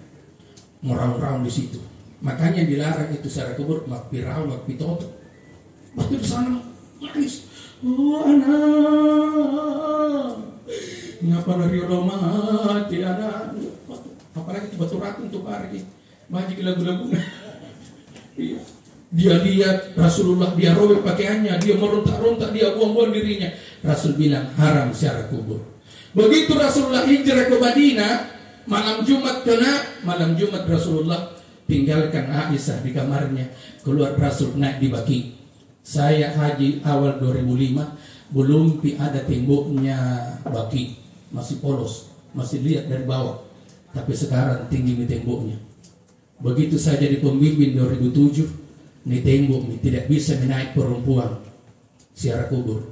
meraung-raung di situ. Makanya dilarang itu ziarah kubur, makpirau, makpitoto. Waktu di sana nangis, oh anak, ngapa dari orang mati anak, apalagi itu batu ratu untuk pergi, majik lagu-lagu. Iya. Dia lihat Rasulullah, dia robek pakaiannya, dia merontak-rontak, dia buang-buang dirinya. Rasul bilang haram ziarah kubur. Begitu Rasulullah hijrah ke Madinah, malam Jumat Rasulullah tinggalkan Aisyah di kamarnya, keluar Rasul naik di Baqi. Saya haji awal 2005, belum ada temboknya Baqi, masih polos, masih lihat dari bawah. Tapi sekarang tinggi temboknya. Begitu saya jadi pemimpin 2007, ini tembok ini tidak bisa menaik perempuan ziarah kubur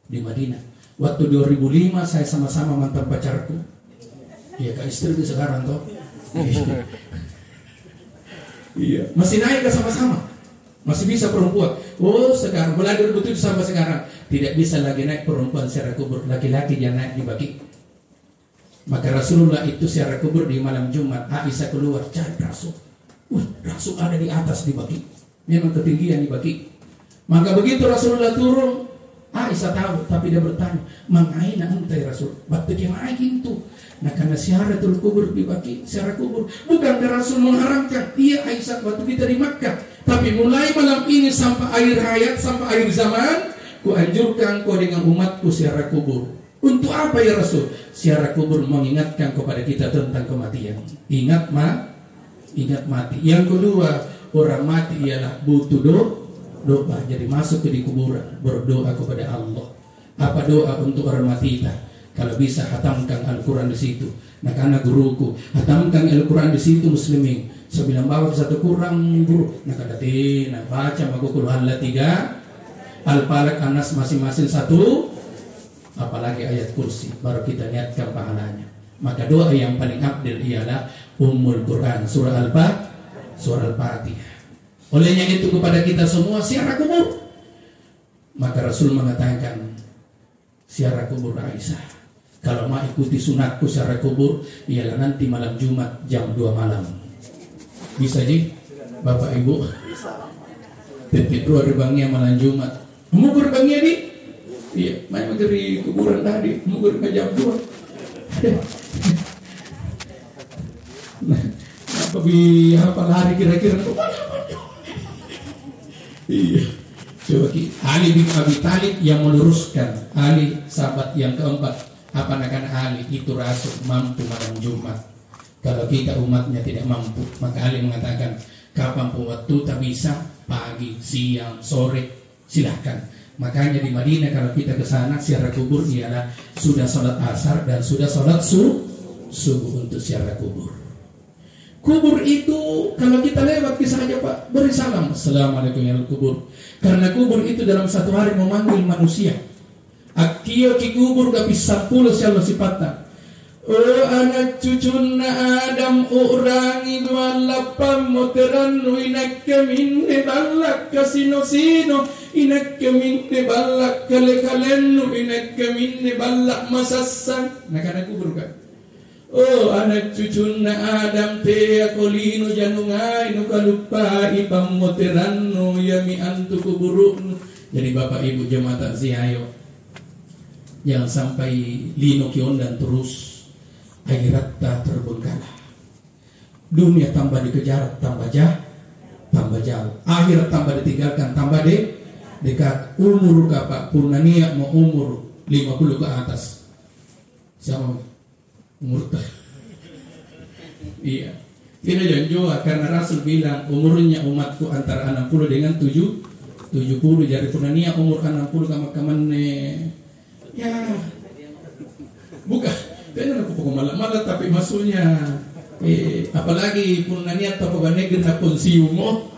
di Madinah. Waktu 2005 saya sama-sama mantan pacarku. Iya, kak istri sekarang toh. Iya, masih naik ke sama-sama. Masih bisa perempuan. Oh, sekarang mulai 2007 sampai sekarang tidak bisa lagi naik perempuan ziarah kubur, laki-laki yang naik di Baqi. Maka Rasulullah itu ziarah kubur di malam Jumat. Aisyah keluar cari Rasul. Rasul ada di atas di Baqi. Memang ketinggian di Baqi. Maka begitu Rasulullah turun, Aisyah tahu, tapi dia bertanya, "Mangaina anta ya Rasul?" Bakti dia main itu. Nah, karena ziaratul kubur di Baqi, ziarah kubur, bukankah Rasul mengharamkan? Iya Aisyah, waktu kita di Makkah. Tapi mulai malam ini sampai akhir hayat, sampai akhir zaman, ku anjurkan kau dengan umatku ziarah kubur. Untuk apa ya Rasul? Ziarah kubur mengingatkan kepada kita tentang kematian. Ingat mati. Yang kedua, orang mati ialah butuh doa. Jadi masuk ke di kuburan, berdoa kepada Allah. Apa doa untuk orang mati kita? Kalau bisa hatamkan Al-Quran di situ. Nah, karena guruku hatamkan Al-Quran di situ muslimin. Saya bilang bawa satu kurang guru. Nah, kadati, nah baca makukul halla 3, Al-Falaq, Anas masing-masing 1. Apalagi ayat kursi, baru kita niatkan pahalanya. Maka doa yang paling abdil ialah Ummul Quran, surah Al-Fatihah. Olehnya itu kepada kita semua ziarah kubur. Maka Rasul mengatakan ziarah kubur Aisyah. Kalau mau ikuti sunatku ziarah kubur, ialah nanti malam Jumat jam 2 malam. Bisa ji, Bapak Ibu? Titip 2 rebangnya malam Jumat. Mau berbangnya di? Iya, main dari kuburan tadi, mau jam 2. Babi apa lari kira-kira. Iya. Coba Ali bin Abi Thalib yang meluruskan. Ali sahabat yang keempat. Apa nakana Ali itu rasul mampu malam Jumat. Kalau kita umatnya tidak mampu, maka Ali mengatakan kapan pun waktu tak bisa, pagi, siang, sore, silahkan. Makanya di Madinah kalau kita ke sana ziarah kubur ialah sudah sholat asar dan sudah sholat subuh untuk ziarah kubur. Kubur itu kalau kita lewat bisa aja Pak beri salam assalamualaikum ya kubur. Karena kubur itu dalam satu hari memanggil manusia. Akio ki kubur gak bisa puluh siapa sifatnya. Oh anak cucuna Adam urangi 28 moteranno inakka minne balak kasino sino inakka minne balak kale kalenno inakka minne balak masassan. Nah karena kubur kan. Oh anak cucuna Adam te akolino janungai no kalupa ipam moteranno yami antu kuburun. Jadi Bapak Ibu jemaah takziah ayo jangan sampai lino kiondan terus akhirat tak terbengkalai. Dunia tambah dikejar tambah jauh. Akhirat tambah ditinggalkan tambah dekat. Umur Pak Purnania mau umur 50 ke atas. Siapa umur tak? Iya. Tidak jangan jua karena Rasul bilang umurnya umatku antara 60 dengan 70. Jadi Purnania umur 60 kaman ya. Bukan. Kaya aku pokok malam-malam tapi maksudnya apalagi pun naniat atau ganegin na konsumo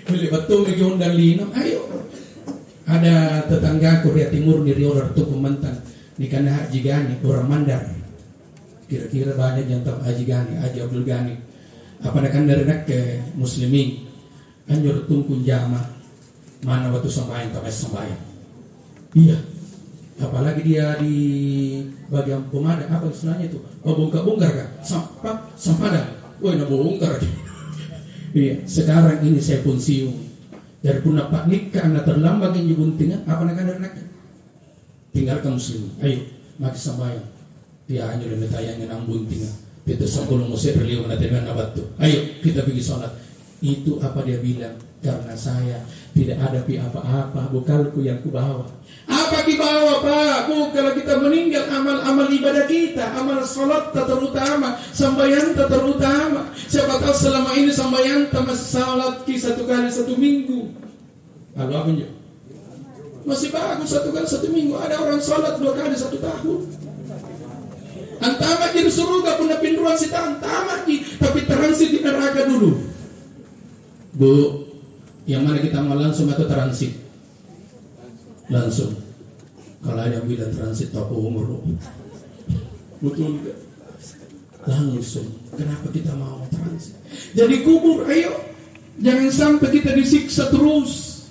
boleh betul ngejon dan lino ayo ada tetangga Korea Timur di Rio Darto Kumantan di kana Haji Gani orang Mandar kira-kira banyak yang tahu Haji Gani Haji Abdul Gani apa nak dari nak ke muslimin anjur tungkun jama mana waktu sembahyang tak sembahyang iya. Apalagi dia di bagian pemadam apa istilahnya itu? Oh bongkar kan? Sampada. Woi nak bongkar aja. Iya. Sekarang ini saya pensiun. Dari pun nak nikah anda terlambat yang jubuntingan apa nak ada nak? Tinggalkan muslim. Ayo mati sembahyang. Dia hanya lebih tayangnya nambuntingan. Kita sepuluh musik beliau menatangkan nabat tu. Ayo kita pergi sholat. Itu apa dia bilang? Karena saya tidak ada apa-apa bekalku yang kubawa. Apa dibawa Pak? Kalau kita meninggal amal-amal ibadah kita, amal salat terutama, sembahyang terutama. Siapa tahu selama ini sembahyang masih salat satu kali satu minggu. Lalu apa aja? Masih bagus satu kali satu minggu. Ada orang salat 2 kali 1 tahun. Antamat di surga punya pinduan sita antamat tapi transit di neraka dulu. Bu, yang mana kita mau langsung atau transit? Langsung. Kalau ada yang bilang transit apa umur betul enggak? Langsung. Kenapa kita mau transit? Jadi kubur ayo jangan sampai kita disiksa terus.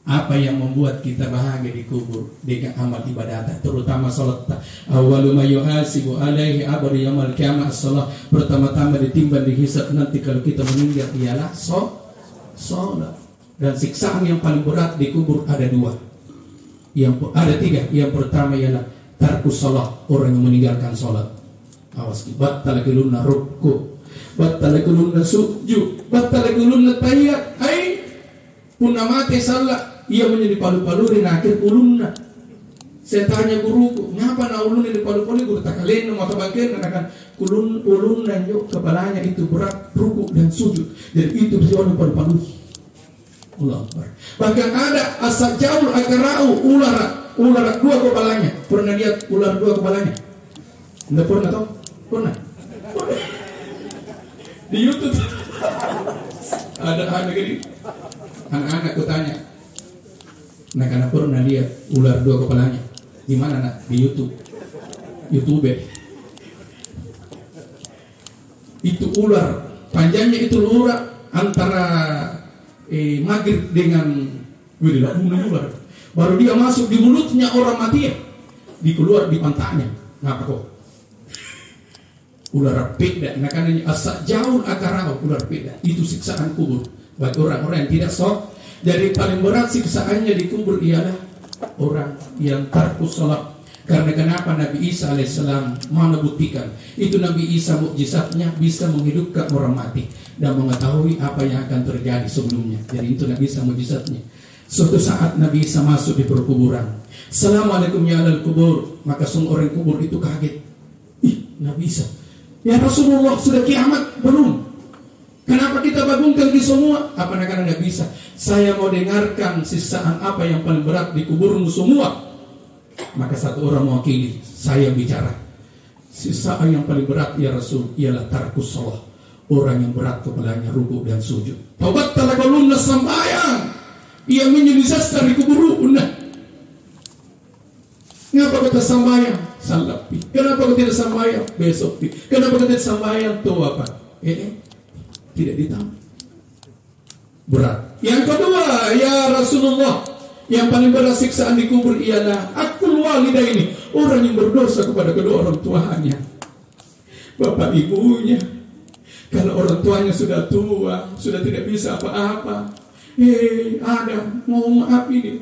Apa yang membuat kita bahagia di kubur dengan amal ibadah terutama salat. Awwalu ma yuhasibu alaihi abadu yaumil qiyamah as-shalah. Pertama-tama ditimbang dihisab nanti kalau kita meninggal ialah salat. Dan siksaan yang paling berat di kubur ada 2. Ada 3. Yang pertama ialah tarkus salat, orang yang meninggalkan salat. Awas battalakulunna rukku, battalakulunna sujud, battalakulunna tayyat. Ai punna mati salat ia menjadi palu-palu di akhir ulunna. Saya tanya guruku, ngapa na ulun di palu-palu? Guru tak kalian mata bangkir akan ulun dan yuk kepalanya itu berat ruku dan sujud. Dan itu bisa palu-palu. Allah Akbar. Bahkan ada asal jauh akarau ular 2 kepalanya. Pernah lihat ular 2 kepalanya? Enggak pernah tahu? Pernah. Di YouTube ada anak ini. Anak-anak ku tanya. Nah karena pernah lihat ular 2 kepalanya. Di mana nak? Di YouTube. Itu ular. Panjangnya itu ular antara maghrib dengan ular. Baru dia masuk di mulutnya orang mati, dikeluar di pantatnya. Ngapa kok? Ular peda. Nah kan asal jauh akarau ular peda. Itu siksaan kubur bagi orang-orang yang tidak sok. Jadi paling berat siksaannya di kubur ialah orang yang tarkus salat. Karena kenapa Nabi Isa alaihissalam mana buktikan itu Nabi Isa mukjizatnya bisa menghidupkan orang mati dan mengetahui apa yang akan terjadi sebelumnya. Jadi itu Nabi Isa mukjizatnya. Suatu saat Nabi Isa masuk di perkuburan. Assalamualaikum ya ahlal kubur. Maka semua orang kubur itu kaget. Ih, Nabi Isa. Ya Rasulullah, sudah kiamat belum? Kenapa kita bangunkan di semua? Apa karena nggak bisa? Saya mau dengarkan sisaan apa yang paling berat di kuburmu semua. Maka satu orang mewakili, saya bicara. Sisaan yang paling berat ya Rasul ialah tarkus shalah. Orang yang berat kepalanya rukuk dan sujud. Taubat talagalunna sambayang. Ia menyelesaikan di kuburuna. Kenapa kata sambayang? Salapi. Kenapa kata tidak sambayang? Besok. Kenapa kata tidak sambayang? Tahu apa? Tidak ditambah. Berat. Yang kedua, ya Rasulullah, yang paling berat siksaan di kubur ialah akul walidaini, orang yang berdosa kepada kedua orang tuanya, bapak ibunya. Kalau orang tuanya sudah tua, sudah tidak bisa apa-apa, ada mau maaf ini.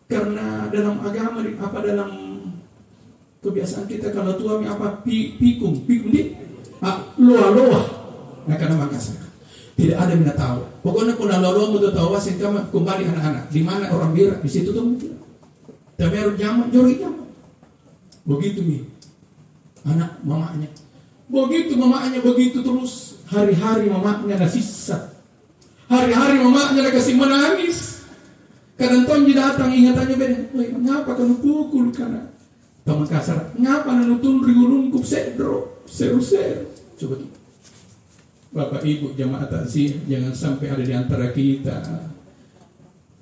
Karena dalam agama, dalam kebiasaan kita kalau tua apa pikum di loa. Nah karena Makassar tidak ada minat tahu. Pokoknya kalau lalu mau tahu sih kembali anak-anak. Di mana orang berak di situ tuh. Tapi harus jamak, jori jamak. Begitu nih anak mamanya. Begitu mamanya begitu terus. Hari-hari mamanya ada sisa. Hari-hari mamanya ada kasih menangis. Kadang tonji datang ingatannya beda. Ngapa kau pukul karena teman kasar? Ngapa nutun riulungkup sedro seru. Coba gitu. Bapak Ibu jamaah takziah, jangan sampai ada di antara kita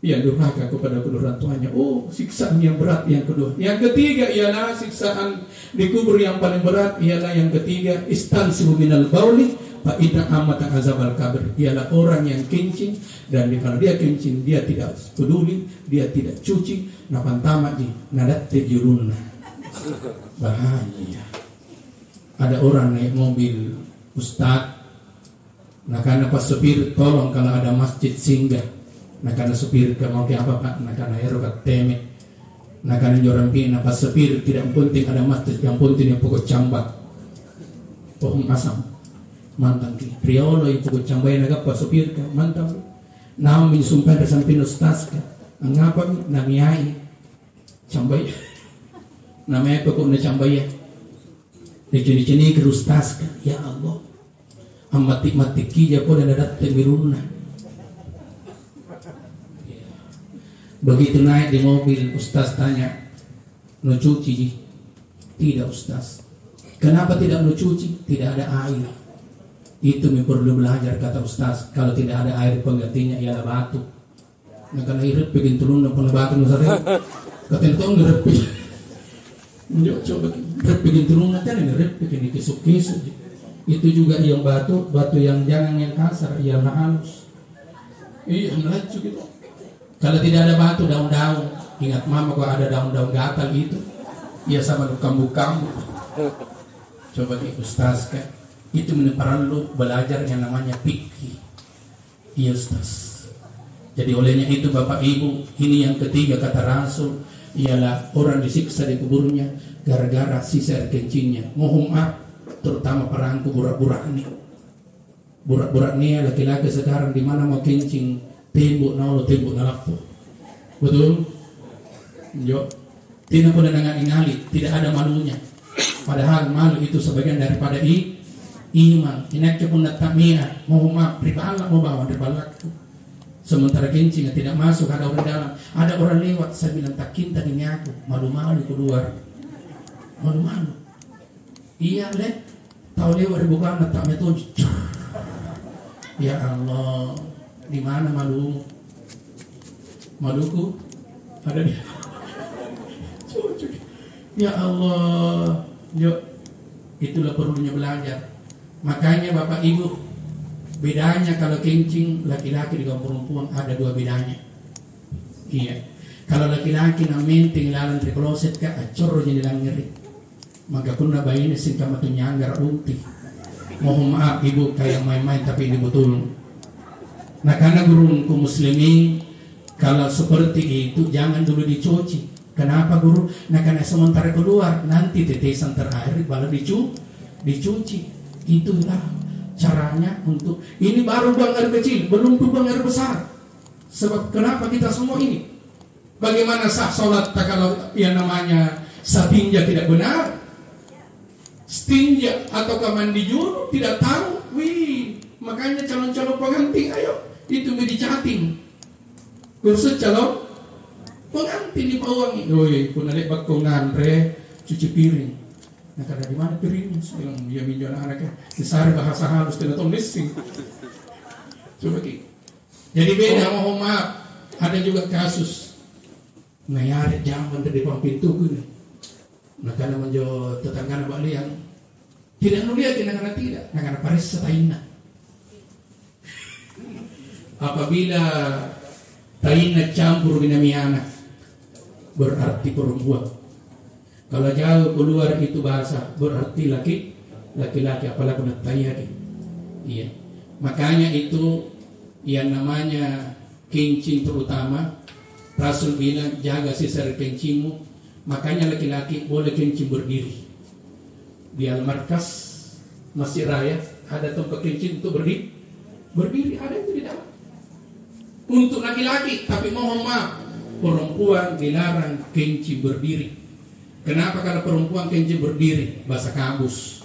yang durhaka kepada kedua orang tuanya. Oh, siksaan yang berat yang kedua. Yang ketiga ialah siksaan di kubur yang paling berat ialah yang ketiga, istansibu minal bauli fa inna amata azabal kabir. Ialah orang yang kencing dan kalau dia kencing dia tidak peduli, dia tidak cuci, napantama ji nadat tejurunna. Bahaya. Ada orang naik mobil Ustaz. Nah karena pas supir tolong kalau ada masjid singgah. Nah karena supir mau ke apa Pak? Nah karena erokat teme. Nah karena joran pina pas supir tidak penting ada masjid, yang penting yang pokok cambat. Pohon asam. Mantang ki. Priolo yang pokok cambai naga pas supir ka mantang. Nah min sumpah tersampin ustaz ka. Ngapa namiai cambai. Namanya pokok na cambai ya. Dicini-cini ke ustaz ka. Ya Allah. Amatik-matik kija po dan dadat temiruna. Begitu naik di mobil, Ustaz tanya, "No cuci?" Tidak Ustaz. Kenapa tidak no cuci? Tidak ada air. Itu perlu belajar kata Ustaz. Kalau tidak ada air penggantinya ialah batu. Nah karena irip bikin turun dan pernah batu nusarnya. Kata itu ngerep. Coba rep bikin turun nanti ada ngerep bikin kisuk-kisuk. Itu juga yang batu yang jangan yang kasar, yang halus. Iya, lucu gitu. Kalau tidak ada batu, daun-daun. Ingat mama kalau ada daun-daun gatal itu, ya sama kambu-kambu. Coba di Ustaz kan, itu perlu belajar yang namanya fikih. Iya Ustaz. Jadi olehnya itu Bapak Ibu, ini yang ketiga kata Rasul, ialah orang disiksa di kuburnya gara-gara sisa air kencingnya. Mohon maaf. Terutama perangku burak-burak ini laki-laki sekarang di mana mau kencing tembok nalapo. Betul? Jo. Tidak pun dengan ingali, tidak ada malunya. Padahal malu itu sebagian daripada iman. Inaknya pun tamia, mau maaf ribala mau bawa ribalaku. Sementara kencing tidak masuk, ada orang dalam, ada orang lewat, saya bilang tak kinta ini aku, malu-malu keluar. Malu-malu. Iya leh, tahu lewat bukan tak metode. Ya Allah, di mana maluku? Ada di. Ya Allah, yuk, itulah perlunya belajar. Makanya Bapak Ibu, bedanya kalau kencing laki-laki dengan perempuan ada dua bedanya. Iya, kalau laki-laki namin tinggalan di kloset ka acor jadi langir. Maka kuna bayi ini singkama tu nyanggar ulti. Mohon maaf ibu kayak main-main tapi ini betul. Nah karena gurungku muslimin kalau seperti itu jangan dulu dicuci. Kenapa guru? Nah karena sementara keluar, nanti tetesan terakhir baru dicuci. Itulah caranya untuk, ini baru buang air kecil, belum buang air besar. Sebab kenapa kita semua ini? Bagaimana sah sholat kalau yang namanya satinja tidak benar? Stinja atau mandi junub tidak tahu. Wih, makanya calon-calon pengantin ayo itu dicating. Kursus calon pengantin di Pawangi. Woi, punale bakong nandre cuci piring. Nah, kada di mana piringnya? Bilang dia minjol anaknya. Disari bahasa halus tidak tahu missing. Coba ki. Jadi beda, mohon maaf. Ada juga kasus ngayari jaman di depan pintu gue. Nah, karena menjo tetangga balian tidak nulihat karena tidak, karena paris setaina. Apabila taina campur dengan anak berarti perempuan. Kalau jauh keluar itu bahasa berarti laki-laki apalagi nak tayari. Iya. Makanya itu yang namanya kencing terutama Rasul bilang jaga sisar kencingmu. Makanya laki-laki boleh kencing berdiri. Di Al-Markas Masjid Raya ada tempat kencing untuk berdiri ada itu di dalam. Untuk laki-laki, tapi mohon maaf, perempuan dilarang kencing berdiri. Kenapa? Karena perempuan kencing berdiri, bahasa kabus.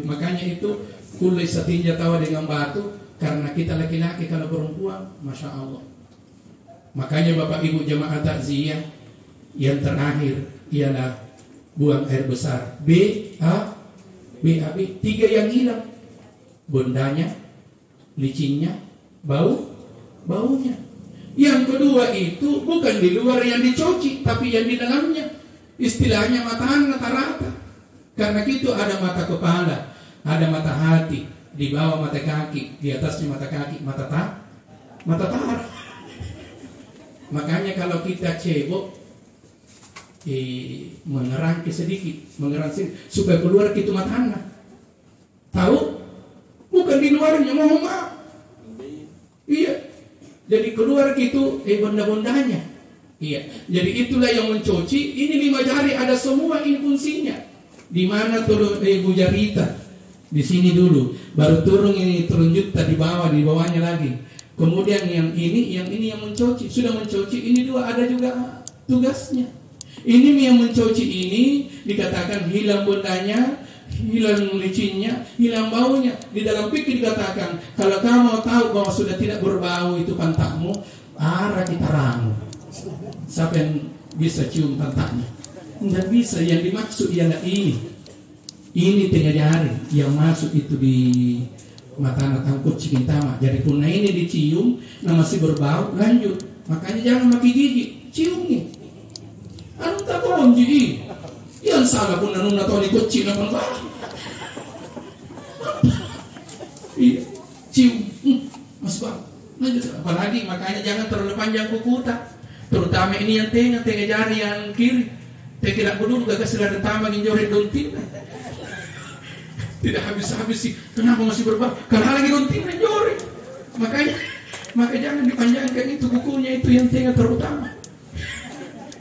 Makanya itu kulai satinja tawa dengan batu, karena kita laki-laki, kalau perempuan, masya Allah. Makanya Bapak Ibu jemaah takziah, yang terakhir ialah buang air besar. BAB 3 yang hilang, bondanya, licinnya, baunya. Yang kedua itu bukan di luar yang dicuci, tapi yang di dalamnya. Istilahnya mataan rata-rata. Karena itu ada mata kepala, ada mata hati, di bawah mata kaki, di atasnya mata kaki, mata tahan. Makanya kalau kita cebok, mengerang sedikit, supaya keluar gitu matanya. Tahu? Bukan di luarnya, mohon maaf. Iya. Jadi keluar gitu benda-bendanya. Iya. Jadi itulah yang mencuci. Ini 5 jari ada semua ini fungsinya. Di mana turun Bu Jarita? Di sini dulu. Baru turun ini turun juta di bawahnya lagi. Kemudian yang ini yang mencuci. Sudah mencuci, ini 2 ada juga tugasnya. Ini yang mencuci ini dikatakan hilang bendanya, hilang licinnya, hilang baunya. Di dalam fikih dikatakan, kalau kamu mau tahu bahwa sudah tidak berbau itu pantatmu, arah kita ramu. Siapa yang bisa cium pantatnya? Tidak bisa. Yang dimaksud ialah ini tengah jari yang masuk itu di mata tangkut cikintama. Jadi punah ini dicium, nah masih berbau, lanjut. Makanya jangan maki gigi, cium nih. Anu tak tahu gigi. Yang salah pun anu tak tahu ikut cium apa? Iya, cium, masih bau. Lanjut. Apalagi makanya jangan terlalu panjang kuku tak. Terutama ini yang tengah jari yang kiri. Tidak peduli gak selera tambah nginjorin dontin. Tidak habis-habis sih. Kenapa masih berbau? Karena lagi dontin nginjorin. Maka jangan dipanjangkan itu kukunya itu yang tengah terutama.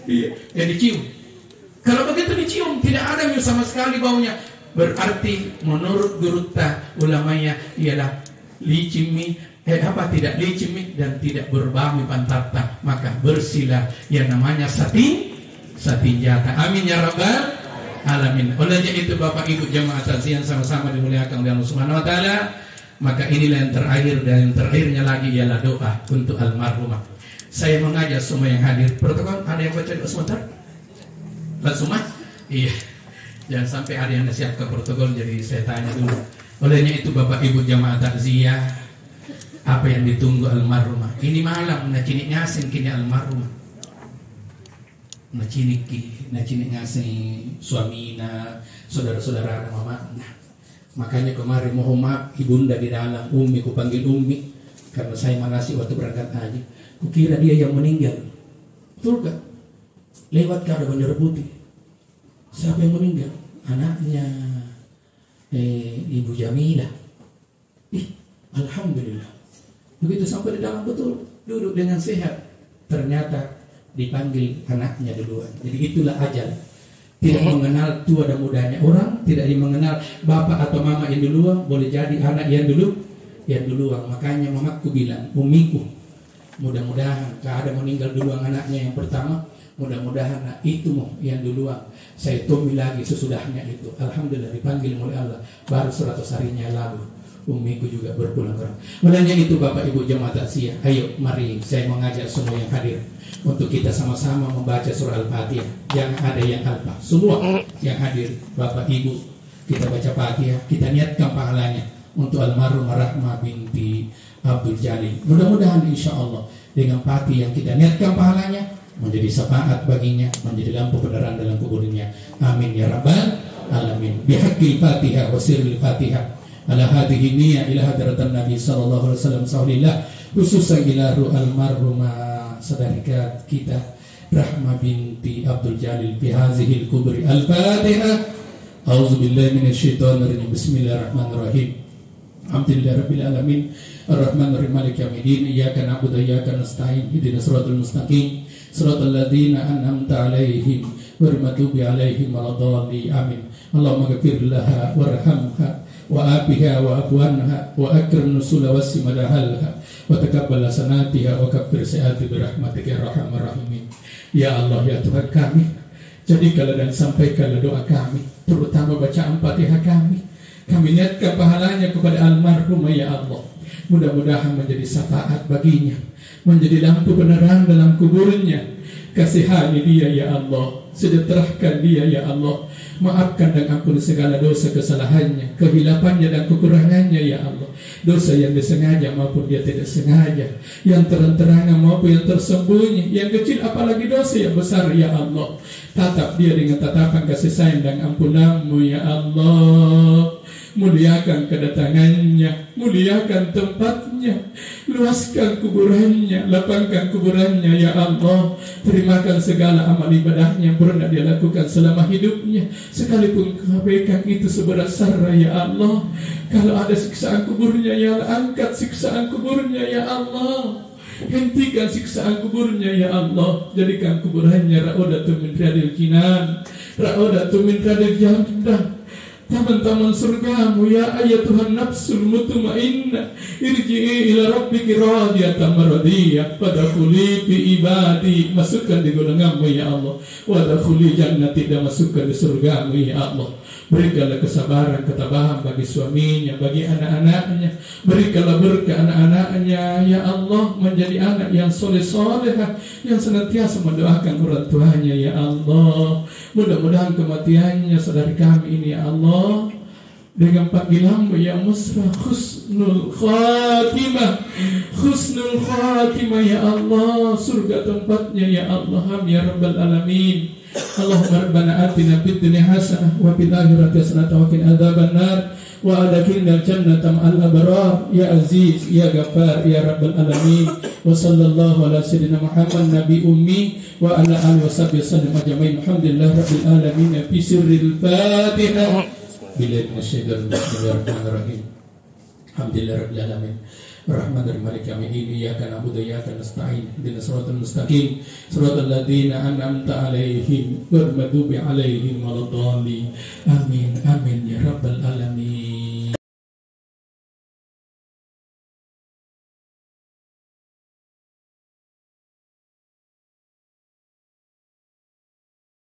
Iya, jadi cium. Kalau begitu dicium tidak ada sama sekali baunya. Berarti menurut gurutta ulamanya ialah licimi tidak licimi dan tidak berbau pantatnya, maka bersihlah yang namanya satinjata. Amin ya rabbal alamin. Olehnya itu Bapak Ibu jemaah takziah sama-sama dimuliakan oleh Allah Subhanahu wa taala. Maka inilah yang terakhir, dan yang terakhirnya lagi ialah doa untuk almarhumah. Saya mengajak semua yang hadir. Protokol ada yang baca doa sebentar? Langsung mas? Iya. Jangan sampai ada yang siap ke protokol, jadi saya tanya dulu. Olehnya itu Bapak Ibu jemaah takziah, apa yang ditunggu almarhumah? Ini malam nacinik ngasing kini almarhumah. Nacinik ngasing suamina, saudara-saudara mama. Nah, makanya kemarin mohon maaf ibunda di dalam, Umi ku panggil Umi karena saya manasi waktu berangkat haji. Kukira dia yang meninggal. Betul gak? Lewat ke ada bendera putih. Siapa yang meninggal? Anaknya Ibu Jamilah. Alhamdulillah. Begitu sampai di dalam betul, duduk dengan sehat. Ternyata dipanggil anaknya duluan. Jadi itulah ajal. Tidak mengenal tua dan mudanya orang, tidak mengenal bapak atau mama yang duluan, boleh jadi anak yang duluan. Makanya mamaku bilang, umiku, mudah-mudahan kalau ada meninggal duluan anaknya yang pertama, mudah-mudahan itu yang duluan. Saya tumi lagi sesudahnya itu. Alhamdulillah dipanggil oleh Allah. Baru 100 harinya lalu umiku juga berpulang orang. Mulanya itu Bapak Ibu jemaat takziah. Ayo mari saya mengajak semua yang hadir untuk kita sama-sama membaca surah Al-Fatihah. Jangan ada yang alpa. Semua yang hadir Bapak Ibu kita baca Fatihah, kita niatkan pahalanya untuk almarhumah Rahma binti Abdul Jalil. Mudah-mudahan insya Allah dengan Fatihah yang kita niatkan pahalanya menjadi syafaat baginya, menjadi lampu penerangan dalam kuburnya. Amin ya rabbal alamin. Bihaqqil Fatihah wa sirril Fatihah. Ala hadhihi niyyah ila hadratan Nabi sallallahu alaihi wasallam sahulillah khususan ila almarhumah saudara kita Rahma binti Abdul Jalil fi hadhihi al-kubri. Al-Fatihah. A'udzubillahi minasyaitonir rajim. Bismillahirrahmanirrahim. Alhamdulillahirabbil alamin. Arrahmanirrahim. Maliki yaumiddin. Iyyaka na'budu wa iyyaka nasta'in. Ihdinas siratal mustaqim. Siratal ladzina an'amta 'alaihim ghairil maghdubi 'alaihim waladdallin. Amin. Allahumma ighfir laha warhamha wa abiha wa abwanha wa akrim nusula wasi madahalha wa taqabbal hasanatiha wa kaffir sayyi'ati bi rahmatika ya arhamar rahimin. Ya Allah ya Tuhan kami, jadikanlah dan sampaikanlah doa kami, terutama bacaan Fatihah kami. Kami niatkan pahalanya kepada almarhumah ya Allah. Mudah-mudahan menjadi syafaat baginya, menjadi lampu penerang dalam kuburnya. Kasihani dia ya Allah, sejahterahkan dia ya Allah. Maafkan dan ampuni segala dosa kesalahannya, kehilafannya dan kekurangannya ya Allah. Dosa yang disengaja maupun dia tidak sengaja, yang terang-terangan maupun yang tersembunyi, yang kecil apalagi dosa yang besar ya Allah. Tatap dia dengan tatapan kasih sayang dan ampunan-Mu ya Allah. Muliakan kedatangannya, muliakan tempatnya, luaskan kuburannya, lapangkan kuburannya ya Allah. Terimakan segala amal ibadahnya yang pernah dia lakukan selama hidupnya, sekalipun kebaikan itu seberat sarah ya Allah. Kalau ada siksaan kuburnya ya Allah, angkat siksaan kuburnya ya Allah. Hentikan siksaan kuburnya ya Allah. Jadikan kuburannya ra'udatu min riyadil jinan, ra'udatu min riyadil jannah, taman-taman surgamu ya ayatuhan nafsul mutmainnah, irji'i ila rabbiki radiyatan maradiyah, fadkhuli fi ibadi, masukkan di golonganmu ya Allah, wadkhuli jannati, dan masukkan di surgamu ya Allah. Berikanlah kesabaran, ketabahan bagi suaminya, bagi anak-anaknya. Berikanlah berkah anak-anaknya ya Allah, menjadi anak yang soleh-solehah, yang senantiasa mendoakan orang tuanya ya Allah. Mudah-mudahan kematiannya saudari kami ini ya Allah, dengan panggilan-Mu ya Musra, husnul khatimah, husnul khatimah ya Allah, surga tempatnya ya Allah. Amin ya rabbal alamin. Allahumma rabbana atina fid dunya hasanah wa fil akhirati hasanah wa qina adzabannar wa adkhilnal jannata ma'al abrar ya aziz ya ghaffar ya rabbal alamin. Wa sallallahu ala sayyidina Muhammad nabi ummi wa ala alihi washabbihi sallam ajmain. Alhamdulillah rabbil alamin. Fi sirril Fatihah. Billahi minasyaitonir rajim. Alhamdulillah rabbil alamin. Ar-Rahmanir-Rahim. Maliki yaumiddin. Iyyaka na'budu wa iyyaka nasta'in. Ihdinas siratal mustaqim. Siratal ladzina an'amta 'alaihim ghairil maghdubi 'alaihim waladdallin. Amin. Amin ya rabbal